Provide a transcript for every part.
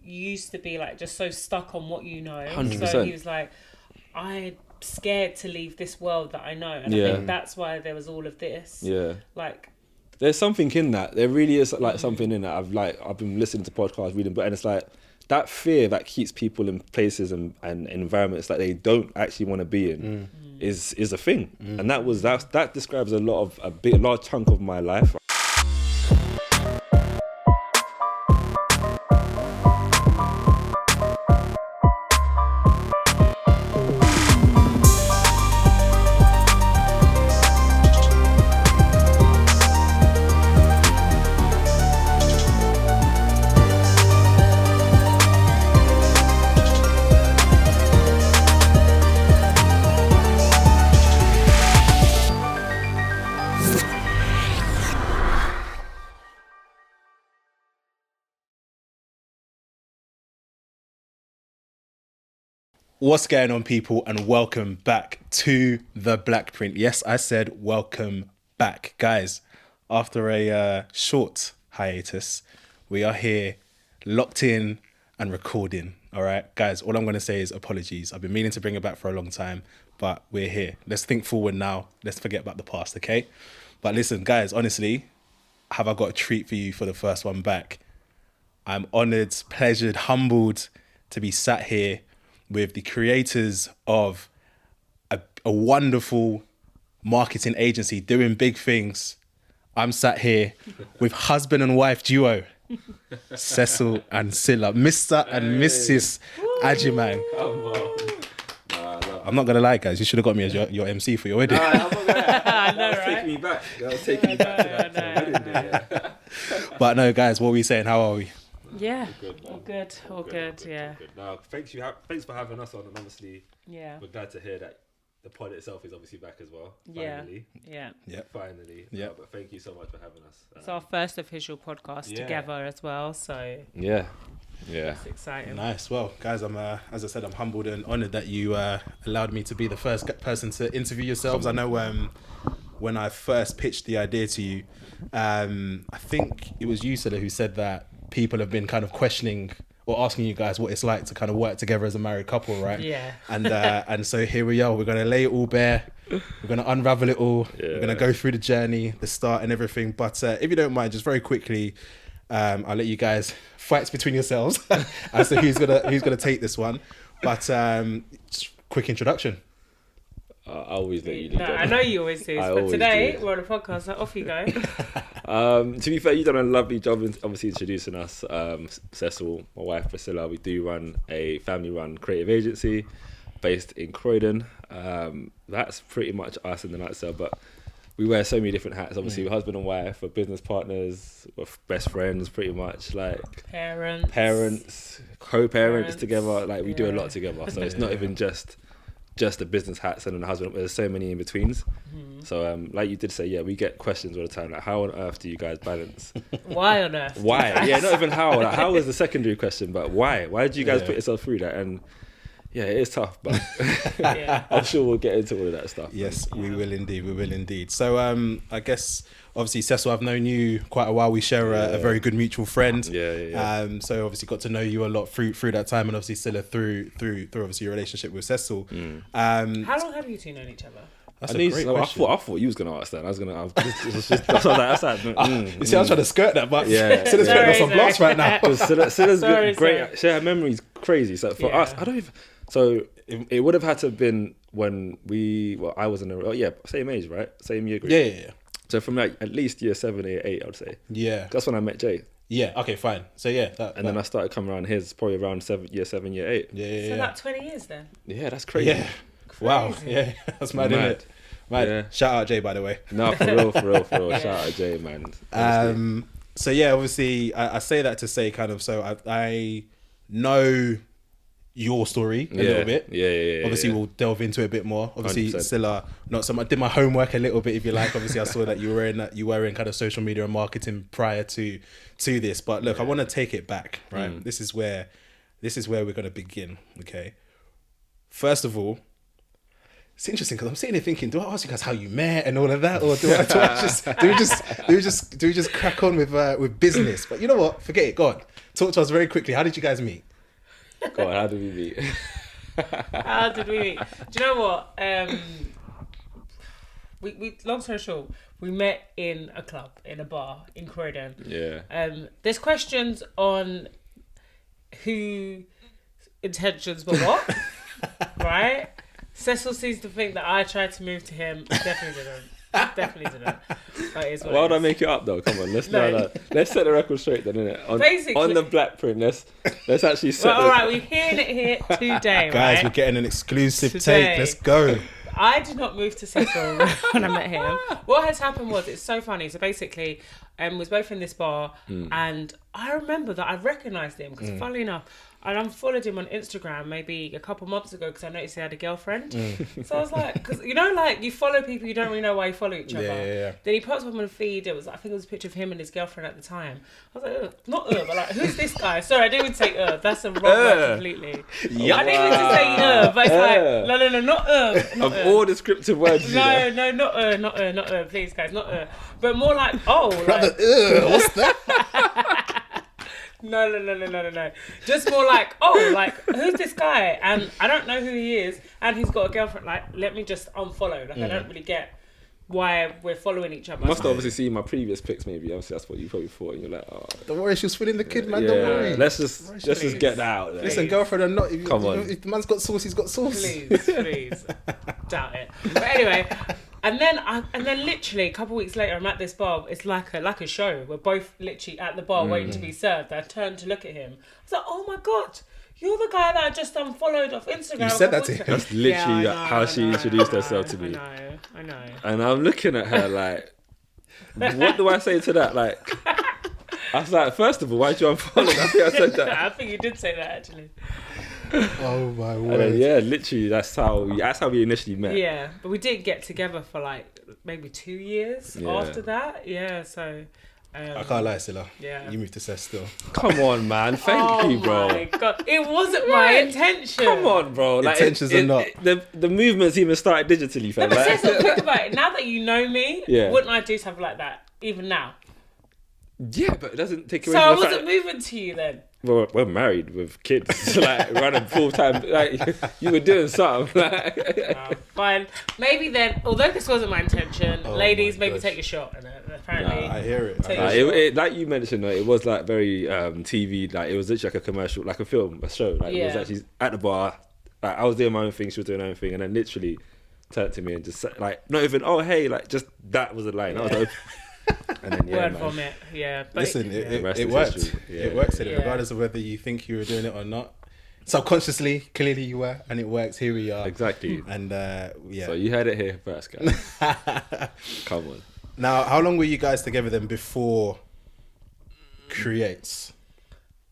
you used to be like just so stuck on what you know. 100%. So he was like, I'm scared to leave this world that I know, and I think that's why there was all of this. Yeah. Like, there's something in that. There really is like something in that. I've been listening to podcasts, reading, and it's like that fear that keeps people in places and environments that they don't actually want to be in is a thing. And that describes a large chunk of my life. What's going on, people, and welcome back to the Blackprint. Yes, I said welcome back. Guys, after a short hiatus, we are here, locked in and recording. All right, guys, all I'm going to say is apologies. I've been meaning to bring it back for a long time, but we're here. Let's think forward now. Let's forget about the past, okay? But listen, guys, honestly, have I got a treat for you for the first one back? I'm honoured, pleasured, humbled to be sat here with the creators of a wonderful marketing agency doing big things. I'm sat here with husband and wife duo, Cecil and Cilla, Mr. and Mrs. Agyemang. I'm not going to lie, guys. You should have got me as your MC for your wedding. I know, right? Taking me back. That was taking me back to that wedding day. But no, guys, what are we saying? How are we? Yeah, Good, all good, yeah. Good. No, thanks for having us on, and obviously, Yeah. we're glad to hear that the pod itself is obviously back as well. Finally. Yeah. Finally. Yeah. But thank you so much for having us. It's our first official podcast together as well, so Yeah. it's exciting. Nice. Well, guys, I'm as I said, I'm humbled and honoured that you allowed me to be the first person to interview yourselves. I know when I first pitched the idea to you, I think it was you, Cilla, who said that people have been kind of questioning or asking you guys what it's like to kind of work together as a married couple, right? Yeah. And so here we are. We're going to lay it all bare. We're going to unravel it all. Yeah. We're going to go through the journey, the start and everything. But if you don't mind, just very quickly, I'll let you guys fight between yourselves as to who's gonna take this one. But just quick introduction. I always let you do No, that. I know you always do, but always today do. we're on a podcast, so off you go. To be fair, you've done a lovely job in obviously introducing us. Cecil, my wife Priscilla, we do run a family-run creative agency based in Croydon. That's pretty much us in the nutshell, but we wear so many different hats. Obviously, we're husband and wife, we're business partners, we're best friends, pretty much, like parents, co-parents together. Like we do a lot together. So it's not even just the business hats and then the husband. There's so many in betweens. So like you did say, we get questions all the time. Like, how on earth do you guys balance? Why on earth? Why? Yeah, not even how. Like, how is the secondary question, but why? Why did you guys put yourself through that? And yeah, it is tough, but I'm sure we'll get into all of that stuff. Yes, we will indeed. So I guess obviously, Cecil, I've known you quite a while. We share a very good mutual friend. Yeah. So obviously got to know you a lot through that time, and obviously Cilla through obviously your relationship with Cecil. How long have you two known each other? That's a great question. I thought you was gonna ask that. I was like, You see, I was trying to skirt that, but Yeah. Cilla's putting us on blast right now. Cilla's Sorry, great. Her memory's crazy. So for us, I don't even. So it would have had to have been when I was in same age, right? Same year group. Yeah. So from like at least year 7, year 8, I would say. Yeah. That's when I met Jay. Yeah. Okay. Fine. So yeah. Then I started coming around his probably around year 7, year 8. Yeah. So like 20 years then? Yeah, that's crazy. Yeah. Wow. Yeah. That's mad, isn't it? Mad. Yeah. Shout out Jay, by the way. No, for real. Shout out Jay, man. So yeah, obviously I say that to say kind of, so I know your story a little bit. Yeah. Obviously we'll delve into it a bit more. Obviously 100%. Cilla, not so much. I did my homework a little bit, if you like. Obviously I saw that you were in kind of social media and marketing prior to this. But look, I want to take it back, right? This is where we're going to begin. Okay. First of all, it's interesting because I'm sitting here thinking, do I ask you guys how you met and all of that, or do we just crack on with business? But you know what? Forget it. Go on. Talk to us very quickly. How did you guys meet? Go on, how did we meet? How did we meet? Do you know what? We long story short, we met in a club, in a bar in Croydon. Yeah. There's questions on who intentions were what, right? Cecil seems to think that I tried to move to him. Definitely didn't. That is what Why would I make it up though? Come on, let's let's set the record straight then, innit? Basically, on the Blackprint, let's actually set. Well, all right, we're hearing it here today, guys. right? We're getting an exclusive Today. take. Let's go. I did not move to Cecil when I met him. What has happened was, it's so funny. So basically, we was both in this bar, and I remember that I recognised him because, funnily enough, I unfollowed him on Instagram maybe a couple months ago because I noticed he had a girlfriend. So I was like, because you know, like you follow people, you don't really know why you follow each other. Yeah. Then he pops up on the feed. I think it was a picture of him and his girlfriend at the time. I was like, ugh, not but like, who's this guy? Sorry, I didn't even say that's a wrong word completely. Yep. I didn't even say but it's like, no, not Of all descriptive words. No, not please guys, not but more like, Rather, what's that? No. Just more like, who's this guy? And I don't know who he is, and he's got a girlfriend. Like, let me just unfollow. Like, I don't really get why we're following each other. Must have obviously seen my previous pics, maybe. Obviously, that's what you probably thought. And you're like, oh. Don't worry, she was feeling the kid, man. Don't worry. Let's just get that out there. Listen, girlfriend or not, Come on. If the man's got sauce, he's got sauce. Please. Doubt it. But anyway, and then literally a couple of weeks later, I'm at this bar. It's like a show. We're both literally at the bar waiting to be served. I turned to look at him. I was like, oh my God, you're the guy that I just unfollowed off Instagram. You said that to him. That's literally how she introduced herself to me. I know. And I'm looking at her like, what do I say to that? Like, I was like, first of all, why'd you unfollow? I think I said that. I think you did say that actually. Oh my And word. then, literally, that's how we initially met. Yeah, but we didn't get together for like maybe 2 years after that. Yeah, so. I can't lie, Cilla. Yeah. You moved to Cess still. Come on, man. Thank you, bro. Oh my God. It wasn't my intention. Come on, bro. Like, Intentions are not. The movement's even started digitally, fam. But Like, seriously, think about it. Now that you know me, wouldn't I do something like that even now? yeah, but it doesn't take away So I from the wasn't fact moving to you then. we're married with kids, like running full time. Like, you were doing something. Like, Fine. Maybe then, although this wasn't my intention, Oh ladies, my maybe gosh. take a shot. And apparently, I hear it. Take like, a shot. it like you mentioned, it was like very TV. Like, it was literally like a commercial, like a film, a show. Like, it was actually at the bar. Like, I was doing my own thing, she was doing her own thing, and then literally turned to me and just like, not even, oh hey, like, just that was a line. That was open. And then word vomit. Yeah. But Listen, The rest it is worked. history. Yeah. It works, Yeah. regardless of whether you think you were doing it or not. Subconsciously, clearly you were, and it works. Here we are. Exactly. And So you heard it here first, guys. Come on. Now, how long were you guys together then before Creates?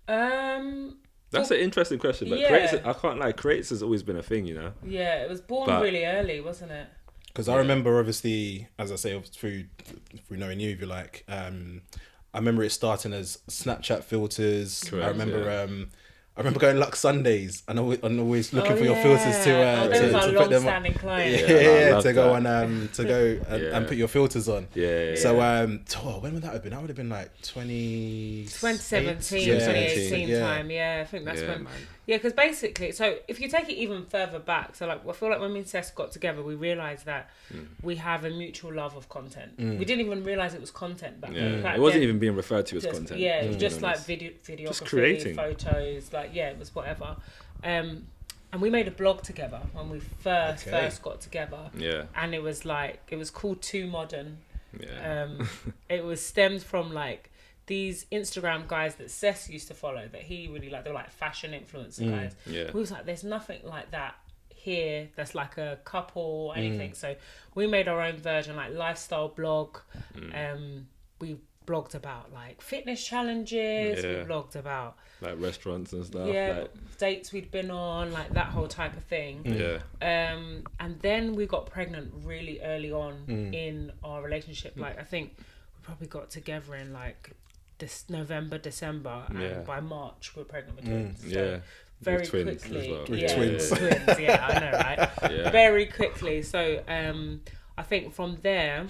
That's an interesting question, but Yeah. Creates, I can't lie, Creates has always been a thing, you know. Yeah, it was born But- really early, wasn't it? Because I remember, obviously, as I say, through knowing you, if you like, I remember it starting as Snapchat filters. Correct, I remember, yeah. I remember going Lux Sundays and always looking for your filters to They was our put them on. long-standing client. I love To go that. on and put your filters on. Yeah. So when would that have been? That would have been like 2017, 2018 time. Yeah, I think that's Yeah, when. man. Yeah, because basically, so if you take it even further back, so like I feel like when me and Cess got together, we realised that we have a mutual love of content. We didn't even realise it was content back then. Yeah. Back It wasn't then, even being referred to as just, content. Yeah, it was to just be like honest. videography, creating. photos, like it was whatever. And we made a blog together when we first got together. Yeah. And it was called Too Modern. Yeah. It was stemmed from like these Instagram guys that Cess used to follow that he really liked. They were like fashion influencer guys. Yeah. We was like, there's nothing like that here that's like a couple or anything. So we made our own version, like lifestyle blog. We blogged about like fitness challenges. Yeah. We blogged about Like restaurants and stuff. like dates we'd been on, like that whole type of thing. Yeah. And then we got pregnant really early on in our relationship. Like I think we probably got together in like this November, December, and by March we're pregnant with twins. So Yeah. very With twins quickly. as well. With twins. Twins, yeah, I know, right? Yeah. Very quickly. So I think from there,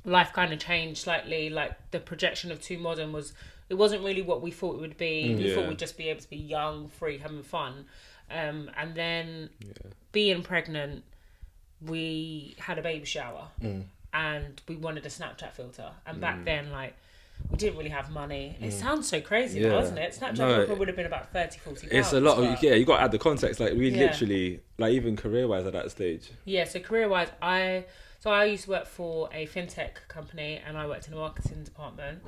life kind of changed slightly. Like the projection of Too Modern it wasn't really what we thought it would be. We thought we'd just be able to be young, free, having fun. And then being pregnant, we had a baby shower and we wanted a Snapchat filter. And back then, like, we didn't really have money. It sounds so crazy, doesn't it? Snapchat filter would have been about 30, 40 pounds. It's a lot of, you got to add the context. Like, we literally, like, even career-wise at that stage. Yeah, so career-wise, I used to work for a fintech company and I worked in the marketing department.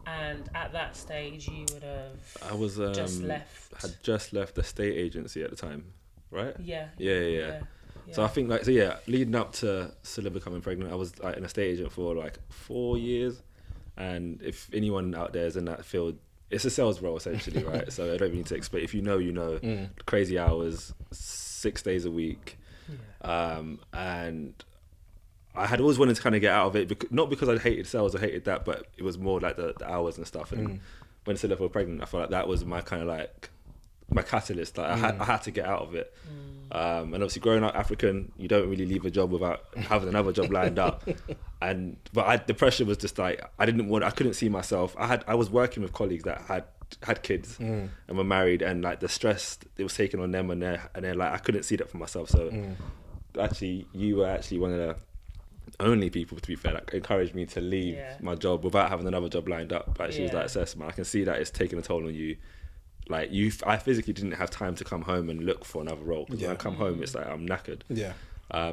And at that stage, you would have had just left the state agency at the time, right? Yeah. So I think leading up to Cilla becoming pregnant, I was like an estate agent for like 4 years. And if anyone out there is in that field, it's a sales role essentially, right? So I don't need to explain. If you know, crazy hours, 6 days a week. And I had always wanted to kind of get out of it, not because I hated sales or hated that, but it was more like the hours and stuff. And when Cilla was pregnant, I felt like that was my kind of like my catalyst. Like I had to get out of it. And obviously, growing up African, you don't really leave a job without having another job lined up. But the pressure was just like I couldn't see myself. I was working with colleagues that had kids and were married, and like the stress it was taking on them, and they're like I couldn't see that for myself. So actually, you were actually one of the only people, to be fair, that encouraged me to leave my job without having another job lined up. Like she was like, "Cess, man, I can see that it's taking a toll on you. Like I physically didn't have time to come home and look for another role. Because when I come home, it's like I'm knackered." Yeah.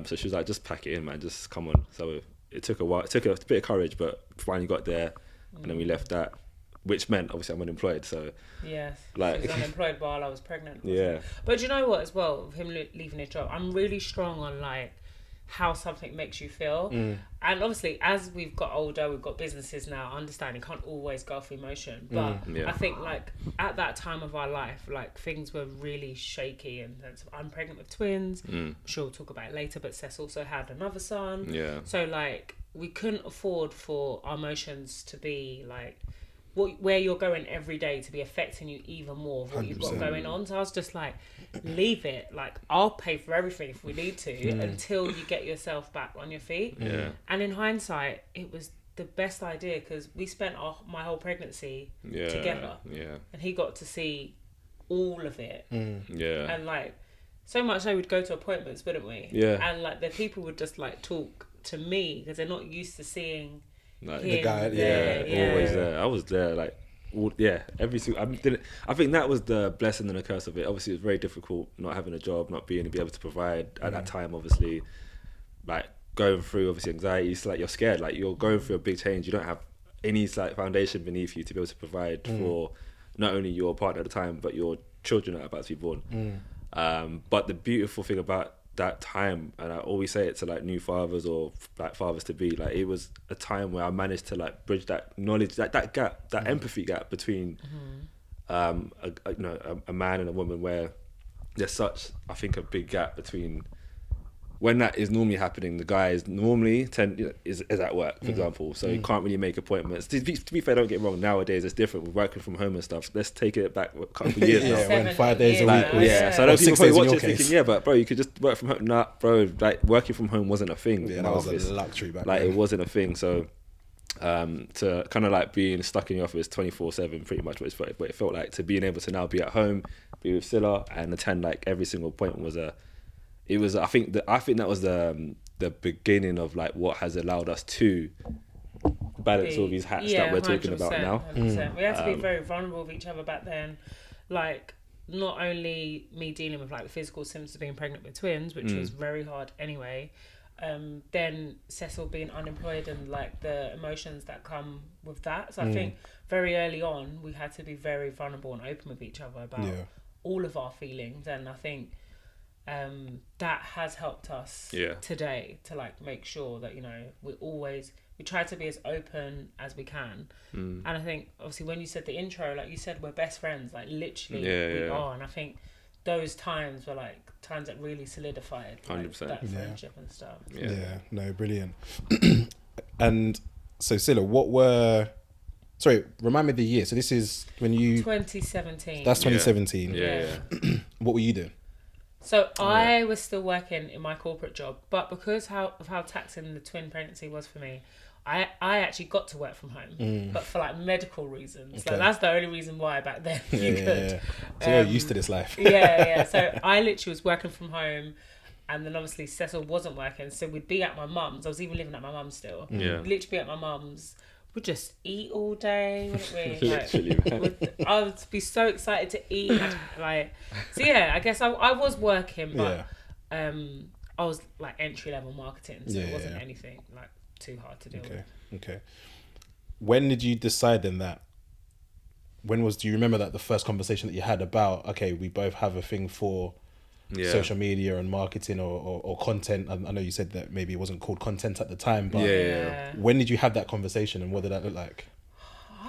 So she was like, "Just pack it in, man. Just come on." So it took a while. It took a bit of courage, but finally got there, and then we left that, which meant obviously I'm unemployed. So yes, like she was unemployed while I was pregnant. Yeah. But you know what? As well, with him leaving his job, I'm really strong on like how something makes you feel. And obviously as we've got older, we've got businesses now, I understand you can't always go off emotion, but I think like at that time of our life, like things were really shaky in terms of I'm pregnant with twins. I'm sure we'll talk about it later, but Cec also had another son. So like we couldn't afford for our emotions to be like where you're going every day to be affecting you even more of what you've got going on. So I was just like, leave it. Like, I'll pay for everything if we need to until you get yourself back on your feet. And in hindsight, it was the best idea because we spent my whole pregnancy together. And he got to see all of it. And like, so much so we'd go to appointments, wouldn't we? And like the people would just like talk to me because they're not used to seeing like the guy, always there. I was there, like, every single. I think that was the blessing and the curse of it. Obviously, it was very difficult not having a job, not being able to provide at that time. Obviously, like going through obviously anxiety. It's like you're scared. Like you're going through a big change. You don't have any like foundation beneath you to be able to provide for not only your partner at the time, but your children that are about to be born. But the beautiful thing about that time, and I always say it to like new fathers or like fathers to be, like it was a time where I managed to like bridge that knowledge, that gap, that empathy gap between a man and a woman, where there's such, I think, a big gap between when that is normally happening. The guy is normally is at work, for example, so you can't really make appointments. To be fair, don't get me wrong, nowadays it's different with working from home and stuff. Let's take it back a couple of years now. When 5 days a week so I don't think people watch it thinking, but bro, you could just work from home. Nah, bro, like working from home wasn't a thing. That was a luxury back then. It wasn't a thing. So to kind of like being stuck in the office 24/7, pretty much what it felt like, to being able to now be at home, be with Cilla and attend like every single appointment was I think that was the beginning of like what has allowed us to balance all these hats that we're talking about now. 100%. We had to be very vulnerable with each other back then. Like not only me dealing with like the physical symptoms of being pregnant with twins, which was very hard anyway. Then Cecil being unemployed and like the emotions that come with that. So I think very early on we had to be very vulnerable and open with each other about all of our feelings, and I think that has helped us today to like make sure that, you know, we try to be as open as we can. And I think obviously when you said the intro, like you said, we're best friends, like literally we are. And I think those times were like times that really solidified 100%. That friendship and stuff. No, brilliant. And so Cilla, what were Sorry, remind me of the year. So this is when you... 2017. That's 2017. Yeah. What were you doing? So I was still working in my corporate job, but because of how taxing the twin pregnancy was for me, I actually got to work from home, but for like medical reasons. Okay. Like that's the only reason why back then you could. Yeah. So you're used to this life. Yeah. So I literally was working from home, and then obviously Cecil wasn't working, so we'd be at my mum's. I was even living at my mum's still. Yeah. We'd literally be at my mum's. We'd just eat all day, wouldn't we? Literally, man. I would be so excited to eat. So yeah, I guess I was working, but I was like entry level marketing, so it wasn't anything like too hard to deal with. Okay. When did you decide then that? Do you remember that the first conversation that you had about, okay, we both have a thing for social media and marketing or content? I know you said that maybe it wasn't called content at the time, but when did you have that conversation and what did that look like?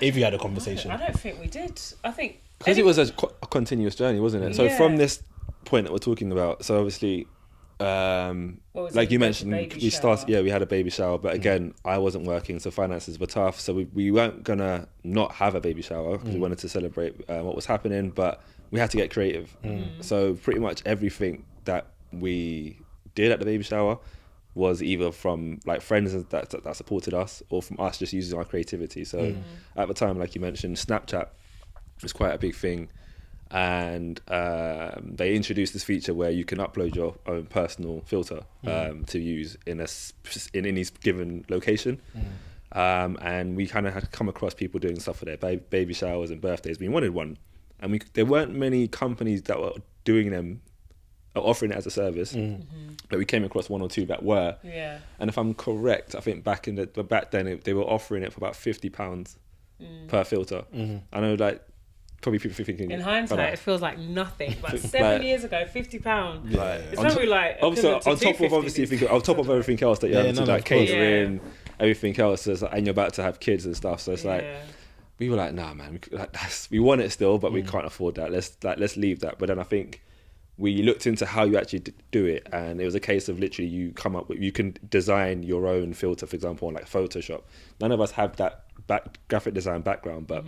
If you had a conversation. I don't think we did. I think... Because it was a continuous journey, wasn't it? So from this point that we're talking about, so obviously... like you mentioned, we had a baby shower, but again, I wasn't working, so finances were tough, so we weren't gonna not have a baby shower because we wanted to celebrate what was happening, but we had to get creative. So pretty much everything that we did at the baby shower was either from like friends that supported us or from us just using our creativity. So at the time, like you mentioned, Snapchat was quite a big thing. And they introduced this feature where you can upload your own personal filter to use in any given location. And we kind of had come across people doing stuff for their baby showers and birthdays. We wanted one, and there weren't many companies that were doing them or offering it as a service. But we came across one or two that were. Yeah. And if I'm correct, I think back then they were offering it for about £50 per filter. I know, like. Probably people thinking... In hindsight, it feels like nothing. But 7 years ago, £50. It's probably like... Obviously, on top of everything else that you have to like catering, everything else, and you're about to have kids and stuff. So it's like, we were like, nah, man, we want it still, but we can't afford that. Let's leave that. But then I think we looked into how you actually do it, and it was a case of literally you can design your own filter, for example, on like Photoshop. None of us have that graphic design background, but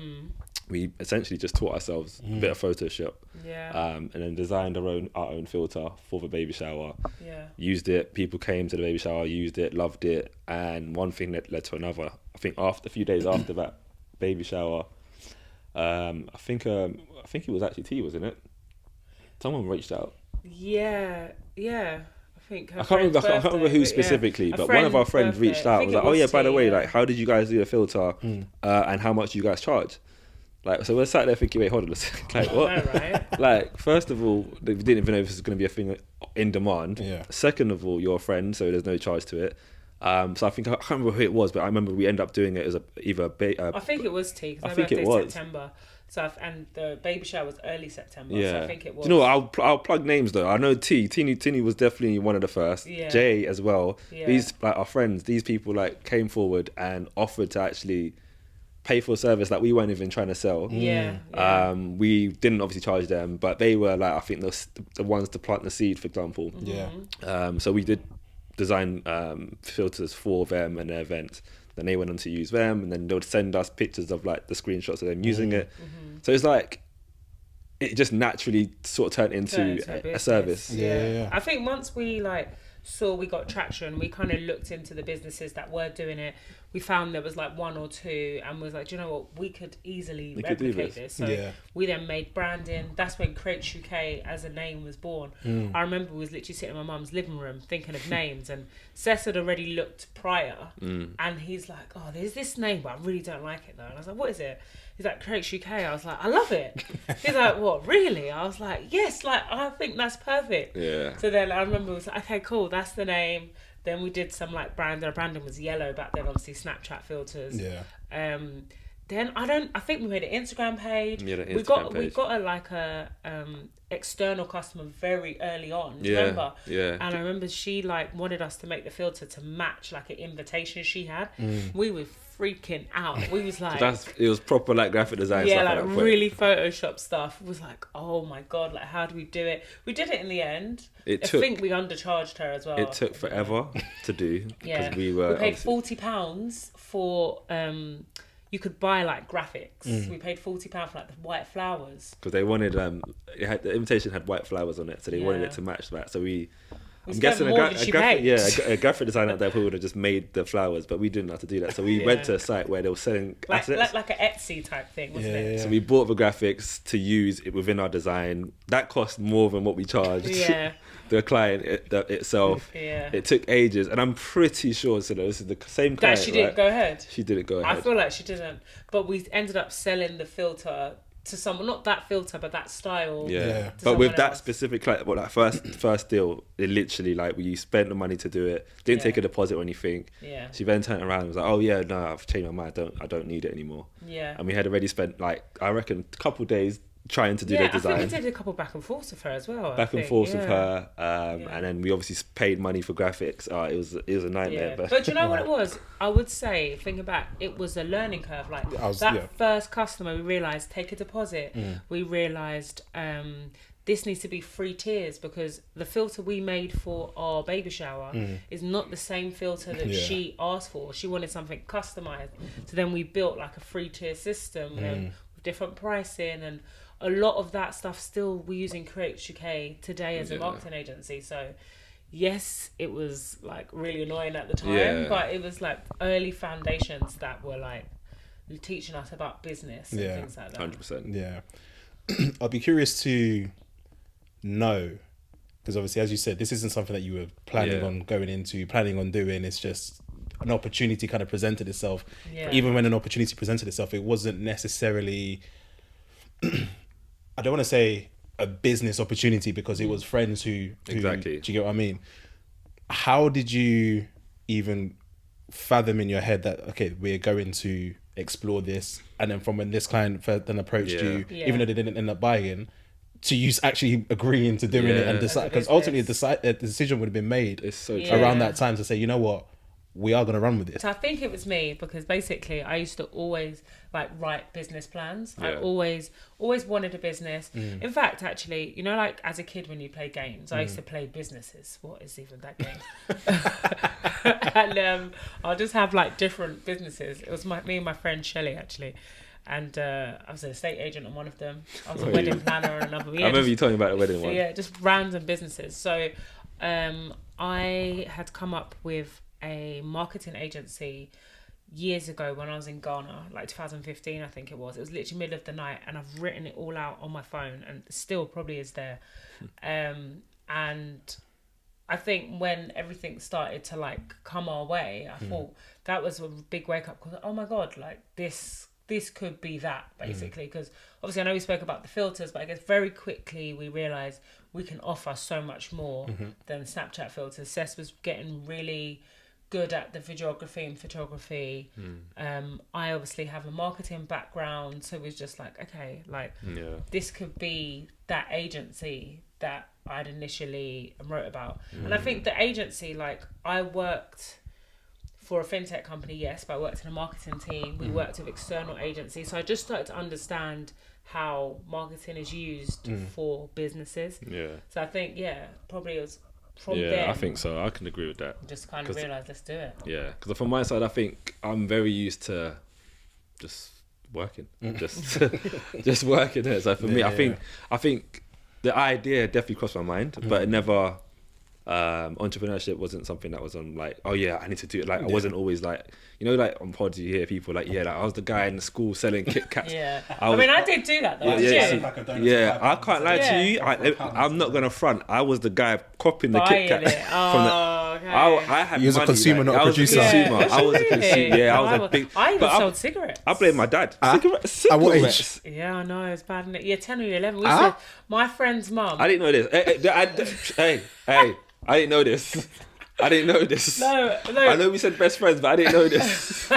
we essentially just taught ourselves a bit of Photoshop, and then designed our own filter for the baby shower. Used it. People came to the baby shower, used it, loved it, and one thing that led to another. I think after a few days after that baby shower, I think it was actually T, wasn't it? Someone reached out. Yeah. I can't remember who specifically, but one of our friends reached out. Was like, "Oh yeah, by the way, like, how did you guys do a filter, and how much do you guys charge?" Like, so we're sat there thinking, wait, hold on a second. Like, what? Right. Like, first of all, we didn't even know if this was going to be a thing in demand. Yeah. Second of all, you're a friend, so there's no charge to it. So I can't remember who it was, but I remember we ended up doing it as I think it was T, because my birthday was September. So and the baby shower was early September. Yeah. So I think it was. Do you know what? I'll plug names though. I know Tini was definitely one of the first. Yeah. Jay as well. Yeah. These like our friends. These people like came forward and offered to actually pay for a service that we weren't even trying to sell. Yeah. We didn't obviously charge them, but they were like, I think the ones to plant the seed, for example. Yeah. So we did design filters for them and their events. Then they went on to use them, and then they would send us pictures of like the screenshots of them using it. So it's like it just naturally sort of turned into a service. Yeah. I think once we saw we got traction, we kind of looked into the businesses that were doing it. We found there was like one or two, and was like, do you know what, we could easily replicate this. So we then made branding. That's when Crates UK as a name was born. I remember we was literally sitting in my mum's living room thinking of names, and Cec had already looked prior, and he's like, oh, there's this name, but I really don't like it though. And I was like, what is it? He's like, Crates UK. I was like, I love it. He's like, what, really? I was like, yes, like I think that's perfect. Yeah. So then I remember we was like, okay, cool, that's the name. Then we did some like branding. Our branding was yellow back then, obviously Snapchat filters. Yeah. Then I think we made an Instagram page. Yeah, we got a external customer very early on. Do you remember? Yeah. And I remember she like wanted us to make the filter to match like an invitation she had. We were freaking out. We was like, it was proper like graphic design stuff. Yeah, like really Photoshop stuff. It was like, oh my god, like how do we do it? We did it in the end. I think we undercharged her as well. It took forever to do. Yeah, we paid £40 for you could buy like graphics. We paid £40 for like the white flowers. Because they wanted, the invitation had white flowers on it, so they wanted it to match that. So I'm guessing a graphic designer out there who would have just made the flowers, but we didn't know how to do that. So we went to a site where they were selling assets. Like an Etsy type thing, wasn't it? So we bought the graphics to use it within our design. That cost more than what we charged the client itself. It took ages, and I'm pretty sure so this is the same client. That she didn't go ahead. She didn't go ahead. I feel like she didn't, but we ended up selling the filter to someone, not that filter, but that style. But with that specific client, that first deal, it literally like we spent the money to do it, didn't take a deposit or anything. She then turned around and was like, "Oh yeah, no, I've changed my mind. I don't need it anymore." And we had already spent like I reckon a couple of days trying to do the design. I think we did a couple back and forths with her as well. And her, and then we obviously paid money for graphics. It was a nightmare. But do you know what it was? I would say, thinking back, it was a learning curve. Like first customer, we realised take a deposit. We realised this needs to be 3 tiers because the filter we made for our baby shower is not the same filter that she asked for. She wanted something customised. So then we built like a 3-tier system with different pricing, and a lot of that stuff still we use in Create UK today as a marketing agency. So yes, it was like really annoying at the time, but it was like early foundations that were like teaching us about business and things like that. 100%. Yeah. I'd be curious to know, because obviously, as you said, this isn't something that you were planning on doing. It's just an opportunity kind of presented itself. Even when an opportunity presented itself, it wasn't necessarily I don't want to say a business opportunity because it was friends who exactly. Do you get what I mean? How did you even fathom in your head that okay, we're going to explore this, and then from when this client then approached you, even though they didn't end up buying, to you actually agreeing to doing it and decide, because ultimately the decision would have been made around that time to say, you know what, we are going to run with this. So I think it was me, because basically I used to always like write business plans. I always wanted a business. In fact, actually, you know, like as a kid when you play games, I used to play businesses. What is even that game? And I'll just have like different businesses. It was me and my friend Shelley actually. And I was an estate agent on one of them. I was a wedding planner on another. I remember you talking about a wedding one. Yeah, just random businesses. So I had come up with a marketing agency years ago when I was in Ghana, like 2015 I think it was. It was literally middle of the night, and I've written it all out on my phone, and still probably is there. And I think when everything started to like come our way, I thought that was a big wake up call. Oh my God, like this could be that, basically, because obviously I know we spoke about the filters, but I guess very quickly we realised we can offer so much more than Snapchat filters. Cess was getting really good at the videography and photography. I obviously have a marketing background, so it was just like, okay, like this could be that agency that I'd initially wrote about. And I think the agency, like I worked for a fintech company, yes, but I worked in a marketing team. We worked with external agencies. So I just started to understand how marketing is used for businesses. So I think, probably it was from there. I think so. I can agree with that. Just kind of realised, let's do it. Yeah, because from my side, I think I'm very used to just working. just working it. So for me, I think the idea definitely crossed my mind, but it never... entrepreneurship wasn't something that was on like, oh yeah, I need to do it. Like I wasn't always like, you know, like on pods you hear people like, like I was the guy in the school selling Kit Kats. I mean I did do that though. I can't lie to you. I'm not gonna front. I was the guy copying the Kit Kat. I had. You was a consumer, not a producer. I was a consumer. Yeah, I was a big. I even sold cigarettes. I blame my dad. Cigarettes. At what age? Yeah, I know, it's bad. Yeah, 10 or 11. We said my friend's mum. I didn't know this. Hey. I didn't know this. No. I know we said best friends, but I didn't know this.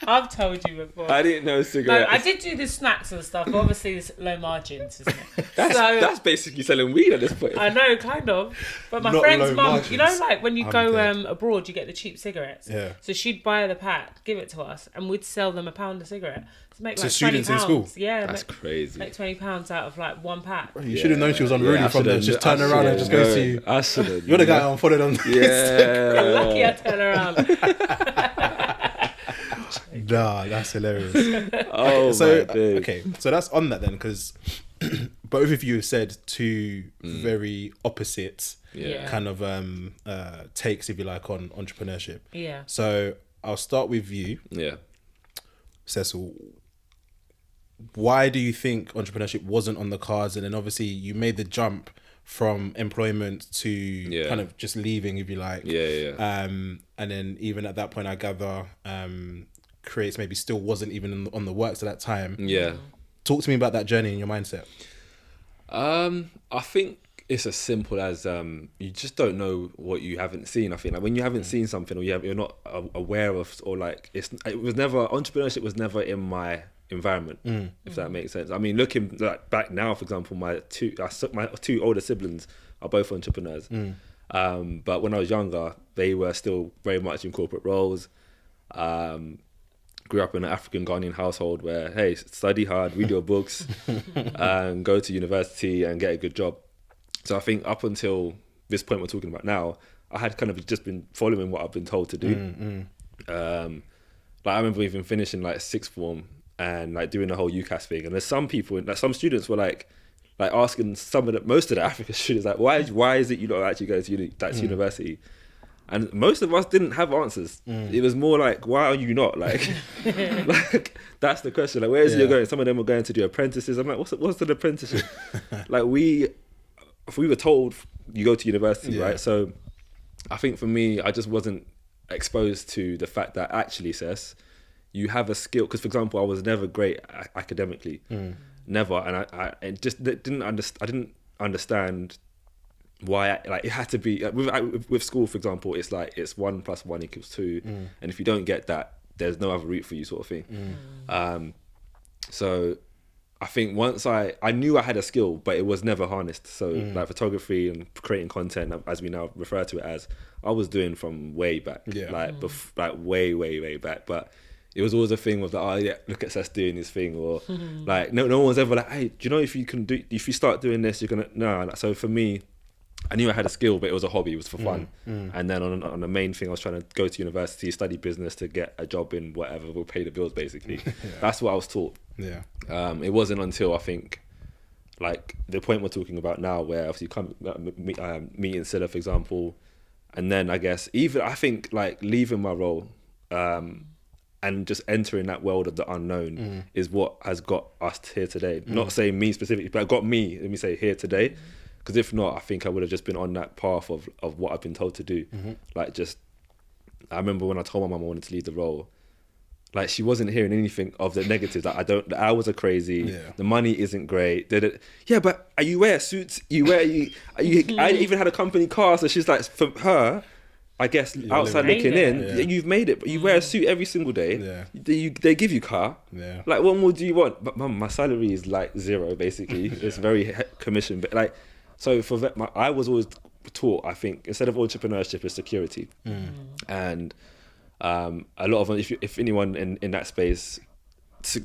I've told you before. I didn't know cigarettes. No, I did do the snacks and stuff, but obviously it's low margins, isn't it? That's basically selling weed at this point. I know, kind of. But my friend's mum, you know, like when you go abroad, you get the cheap cigarettes. Yeah. So she'd buy the pack, give it to us, and we'd sell them £1 a cigarette. To make like students £20. in school? Yeah. That's crazy. Make £20 out of like one pack. You should have known she was unruly from there. Just turn around and just go to you. I should've. You're the guy I unfollowed on. Yeah. Lucky I turn around. Nah, that's hilarious. Oh, So my days. okay, so that's on that then, because both of you have said two very opposite Yeah. kind of takes, if you like, on entrepreneurship. Yeah. So I'll start with you, Yeah. Cecil. Why do you think entrepreneurship wasn't on the cards? And then obviously you made the jump from employment to kind of just leaving, if you like. Yeah. And then even at that point, I gather Creates maybe still wasn't even on the works at that time. Yeah. Talk to me about that journey and your mindset. I think it's as simple as you just don't know what you haven't seen. I think like when you haven't seen something or you're not aware of, or like entrepreneurship was never in my environment, if that makes sense. I mean, looking like back now, for example, my two older siblings are both entrepreneurs. But when I was younger, they were still very much in corporate roles. Grew up in an African Ghanaian household where, hey, study hard, read your books, and go to university and get a good job. So I think up until this point we're talking about now, I had kind of just been following what I've been told to do. Like I remember even finishing like sixth form and like doing the whole UCAS thing. And there's some people, like some students were like asking most of the African students, like, why is it you don't actually go to university? And most of us didn't have answers. It was more like, why are you not? Like, like that's the question. Like, where is it you're going? Some of them were going to do apprentices. I'm like, what's an apprenticeship? Like if we were told you go to university, right? So I think for me, I just wasn't exposed to the fact that actually, Cess, you have a skill. Because for example, I was never great academically, never, and I just didn't understand why it had to be with school, for example. It's like it's 1 + 1 = 2, and if you don't get that, there's no other route for you, sort of thing. So I think once I knew I had a skill, but it was never harnessed. So like photography and creating content, as we now refer to it as, I was doing from way back, like way back. But it was always a thing of like, oh yeah, look at Seth doing his thing, or like no one's ever like, hey, do you know if you start doing this, you're gonna no. So for me, I knew I had a skill, but it was a hobby. It was for fun. And then on the main thing, I was trying to go to university, study business to get a job in whatever will pay the bills, basically. That's what I was taught. Yeah. It wasn't until I think, like the point we're talking about now, where obviously meeting Cilla, for example, and then I guess I think like leaving my role, and just entering that world of the unknown is what has got us here today. Not saying me specifically, but got me, let me say, here today. Because if not, I think I would have just been on that path of what I've been told to do. Like I remember when I told my mum I wanted to leave the role, like she wasn't hearing anything of the negatives. Like the hours are crazy, the money isn't great. Yeah, but you wear suits, I even had a company car. So she's like, for her, I guess outside looking in, you've made it, but you wear a suit every single day. They give you car. Like, what more do you want? But mum, my salary is like 0, basically. It's very commission, but like, so for that, I was always taught, I think, instead of entrepreneurship is security. And a lot of them, if anyone in that space,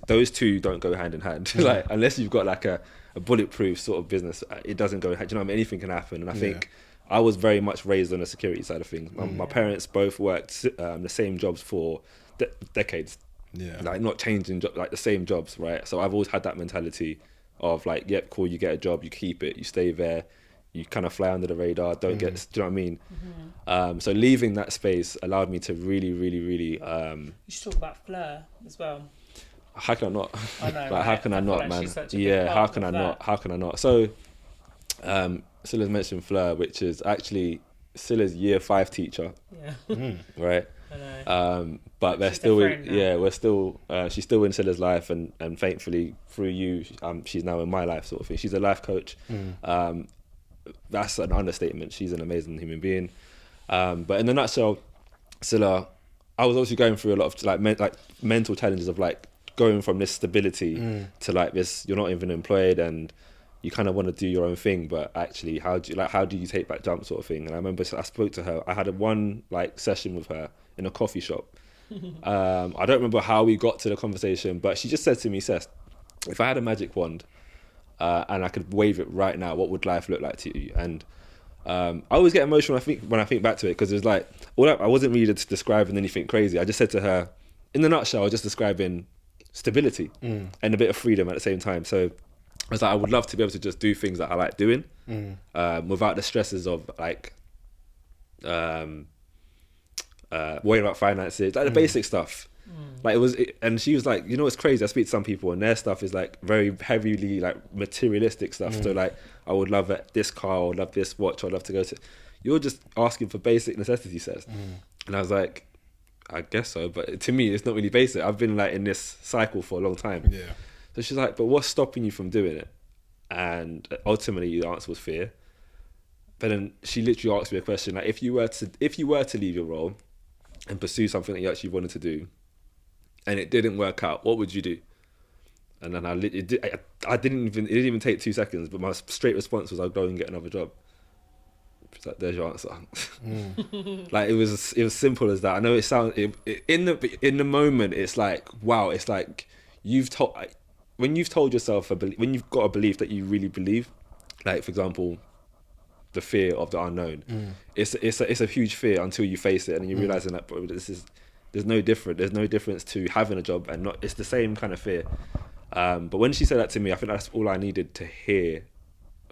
those two don't go hand in hand. Like, unless you've got like a bulletproof sort of business, it doesn't go hand. Do you know what I mean? Anything can happen. And I think I was very much raised on the security side of things. My parents both worked the same jobs for decades. Like not changing, like the same jobs, right? So I've always had that mentality of like, yep, cool, you get a job, you keep it, you stay there, you kind of fly under the radar, don't get, do you know what I mean? So leaving that space allowed me to really you should talk about Fleur as well. How can I not? I know, like, right? how can I not, man? How can I not? So Cilla's mentioned Fleur, which is actually Cilla's year 5 teacher, right? I know. But they're still we're still she's still in Cilla's life, and thankfully through you, she's now in my life, sort of thing. She's a life coach. That's an understatement. She's an amazing human being. But in a nutshell, Cilla, I was also going through a lot of like mental challenges of like going from this stability to like this, you're not even employed and you kind of want to do your own thing, but actually how do you take that jump, sort of thing. And I remember I spoke to her, I had one like session with her in a coffee shop. I don't remember how we got to the conversation, but she just said to me, Seth, if I had a magic wand and I could wave it right now, what would life look like to you? And I always get emotional when I think back to it, because it was like, I wasn't really describing anything crazy. I just said to her, in the nutshell, I was just describing stability and a bit of freedom at the same time. So I was like, I would love to be able to just do things that I like doing without the stresses of like worrying about finances, like the basic stuff. Like and she was like, you know, it's crazy. I speak to some people and their stuff is like very heavily like materialistic stuff. So like, I would love this car, I would love this watch, I'd love to go to. You're just asking for basic necessities, says. And I was like, I guess so, but to me, it's not really basic. I've been like in this cycle for a long time. Yeah. So she's like, but what's stopping you from doing it? And ultimately, the answer was fear. But then she literally asked me a question like, if you were to leave your role and pursue something that you actually wanted to do, and it didn't work out, what would you do? And then it didn't even take 2 seconds, but my straight response was, I'll go and get another job. It's like, there's your answer. Like it was simple as that. I know it sounds in the moment. It's like, wow. It's like when you've told yourself when you've got a belief that you really believe. Like for example, the fear of the unknown. It's a huge fear until you face it and you're realizing that, bro, there's no difference to having a job and not. It's the same kind of fear. But when she said that to me, I think that's all I needed to hear.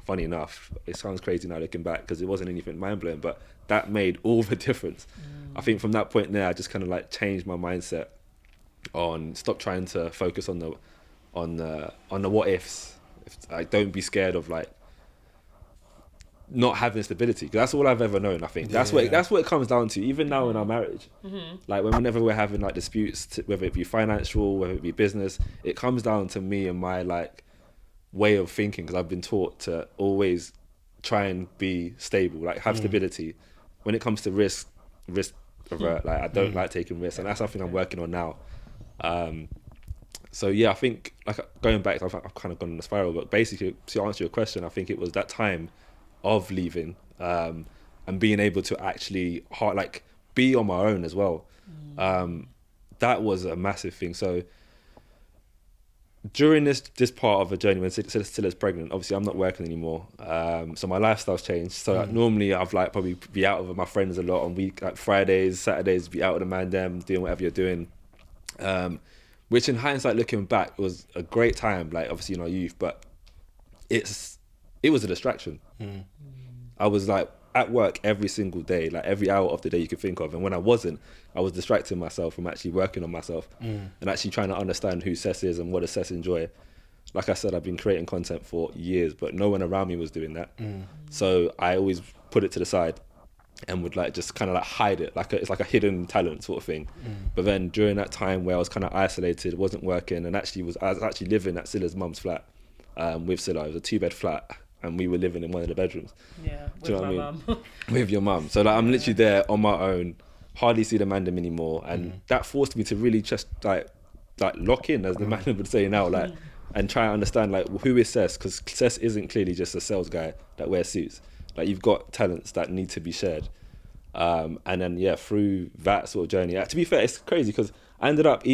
Funny enough, it sounds crazy now looking back because it wasn't anything mind-blowing, but that made all the difference. I think from that point there, I just kind of like changed my mindset on stop trying to focus on the what ifs. Like, don't be scared of like not having stability, because that's all I've ever known. I think that's what it comes down to. Even now in our marriage, like whenever we're having like disputes, whether it be financial, whether it be business, it comes down to me and my like way of thinking, because I've been taught to always try and be stable, like have stability. When it comes to risk avert, like I don't like taking risks, and that's something I'm working on now. So yeah, I think like going back, I've kind of gone on a spiral, but basically to answer your question, I think it was that time of leaving and being able to actually be on my own as well. That was a massive thing. So during this part of the journey, when Cilla's pregnant, obviously I'm not working anymore, so my lifestyle's changed. So normally I've like probably be out with my friends a lot on like Fridays, Saturdays, be out with the man them, doing whatever you're doing, which in hindsight looking back was a great time, like obviously in our youth, but it was a distraction. I was like at work every single day, like every hour of the day you could think of, and when I wasn't, I was distracting myself from actually working on myself and actually trying to understand who Cec is and what does Cec enjoy. Like I said, I've been creating content for years, but no one around me was doing that. So I always put it to the side and would like just kind of like hide it, it's like a hidden talent sort of thing. But then during that time where I was kind of isolated, wasn't working, and I was actually living at Cilla's mum's flat with Cilla. It was a 2-bed flat, and we were living in one of the bedrooms. Yeah, with my mum. With your mum. So like I'm literally there on my own, hardly see the mandem anymore, and that forced me to really just like lock in, as the mandem would say now, like and try and understand like who is Cec, because Cec isn't clearly just a sales guy that wears suits. Like you've got talents that need to be shared. And then through that sort of journey, to be fair, it's crazy because I ended up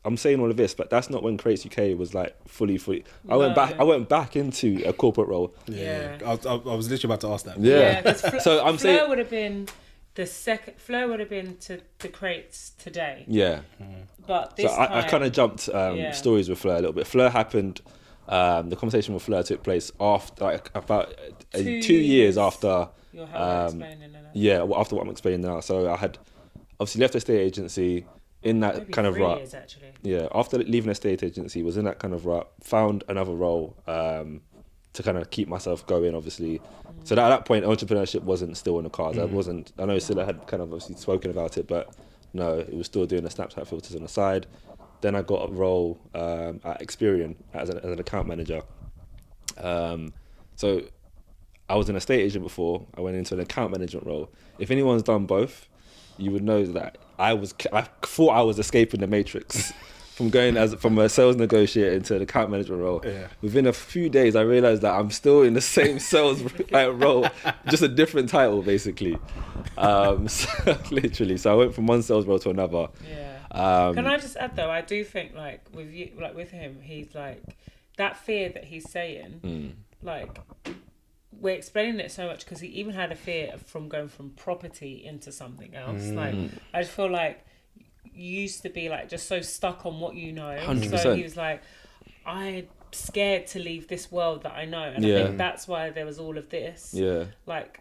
I'm saying all of this, but that's not when Creates UK was like fully. I went back into a corporate role. Yeah. I was literally about to ask that. Yeah. So I'm saying Fleur would have been the second. Fleur would have been to the Creates today. Yeah. But this time, I kind of jumped stories with Fleur a little bit. Fleur happened. The conversation with Fleur took place after about 2 years after. After what I'm explaining now. So I had obviously left the estate agency in that maybe kind of rut. Years, actually. Yeah, after leaving the estate agency, was in that kind of rut. Found another role to kind of keep myself going. Obviously, so at that point, entrepreneurship wasn't still in the cards. I know Cilla had kind of obviously spoken about it, but no, it was still doing the Snapchat filters on the side. Then I got a role at Experian as an account manager. So I was an estate agent before. I went into an account management role. If anyone's done both, you would know that I thought I was escaping the matrix from going from a sales negotiator into an account management role. Yeah. Within a few days, I realized that I'm still in the same sales role, just a different title, basically. Literally. So I went from one sales role to another. Yeah. Can I just add though? I do think like with you, like with him, he's like that fear that he's saying, like. We're explaining it so much because he even had a fear from going from property into something else. Like, I just feel like used to be like just so stuck on what you know. 100%. So he was like, I'm scared to leave this world that I know, and I think that's why there was all of this. Yeah. Like,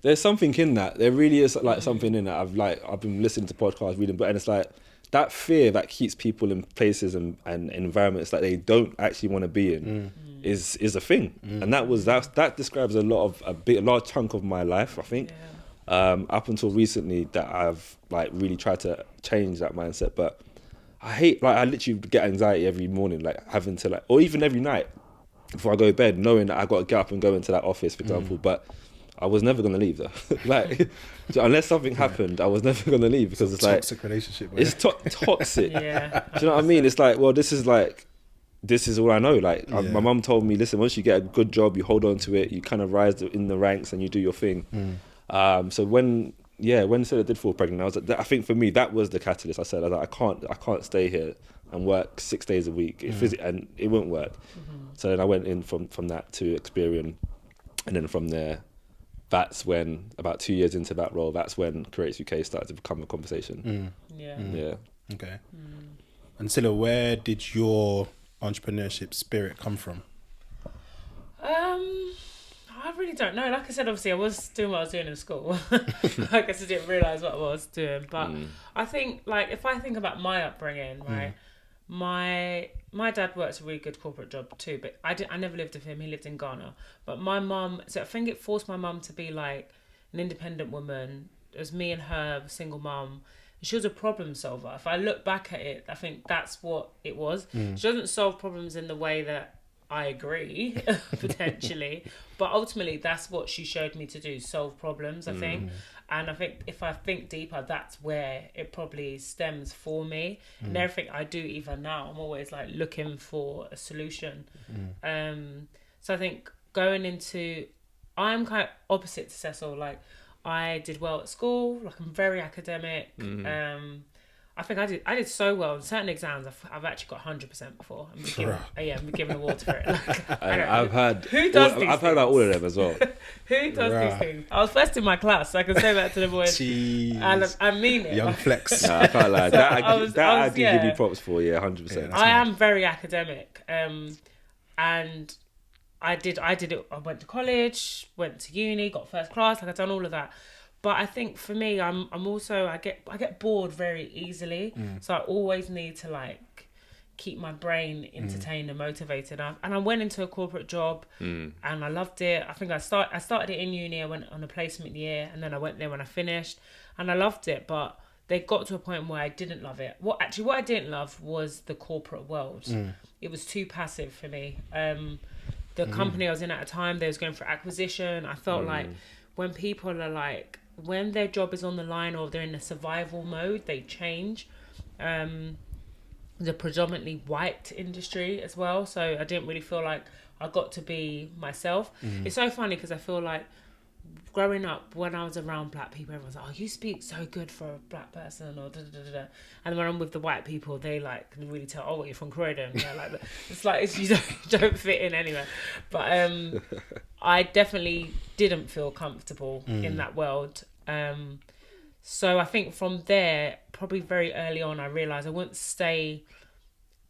there's something in that. There really is like something in that. I've been listening to podcasts, reading, and it's like that fear that keeps people in places and environments that they don't actually want to be in is a thing. And that describes a large chunk of my life, I think. Up until recently, that I've like really tried to change that mindset, but I literally get anxiety every morning, like having to or even every night before I go to bed, knowing that I got to get up and go into that office, for example. But I was never gonna leave though. Like, unless something happened, I was never gonna leave, because it's like toxic relationship. It's toxic. yeah. Do you know what I mean? It's like, well, this is all I know. Like, my mum told me, listen, once you get a good job, you hold on to it, you kind of rise in the ranks and you do your thing. So when Cilla did fall pregnant, I think for me that was the catalyst. I said, I can't stay here and work 6 days a week, and it won't work. So then I went in from that to Experian, and then from there, that's when, about 2 years into that role, that's when Creates UK started to become a conversation. Yeah. Okay. And Cilla, where did your entrepreneurship spirit come from? I really don't know. Like I said, obviously I was doing what I was doing in school. I guess I didn't realise what I was doing. But I think, like, if I think about my upbringing, right, my dad worked a really good corporate job too, but I never lived with him. He lived in Ghana. But my mum, so I think it forced my mum to be like an independent woman. It was me and her, a single mum. She was a problem solver. If I look back at it, I think that's what it was. She doesn't solve problems in the way that I agree, potentially, but ultimately that's what she showed me to do, solve problems, I think. And I think if I think deeper, that's where it probably stems for me. And everything I do, even now, I'm always like looking for a solution. So I think I'm kind of opposite to Cecil. Like, I did well at school, like I'm very academic. I think I did so well in certain exams. I've actually got 100% before. I'm given awards for it. Like, I've heard about all of them as well. Who does these things? I was first in my class, so I can say that to the boys. Jeez. And I mean it. Young flex. I can't lie. That I do give you yeah. props for. 100%. I am very academic, and I did it. I went to college, went to uni, got first class. Like, I've done all of that. But I think for me, I'm also, I get bored very easily. So I always need to like keep my brain entertained and motivated. And I went into a corporate job and I loved it. I think I started it in uni. I went on a placement year, and then I went there when I finished, and I loved it. But they got to a point where I didn't love it. What I didn't love was the corporate world. It was too passive for me. The company I was in at the time, they was going for acquisition. I felt like when people are like, when their job is on the line or they're in a survival mode, they change. The predominantly white industry as well, so I didn't really feel like I got to be myself. It's so funny because I feel like growing up, when I was around black people, everyone's like, oh, you speak so good for a black person, or da-da-da-da. And when I'm with the white people, they like can really tell, oh, you're from Croydon. Yeah, like, it's like you don't fit in anywhere. But I definitely didn't feel comfortable in that world. So I think from there, probably very early on, I realised I wouldn't stay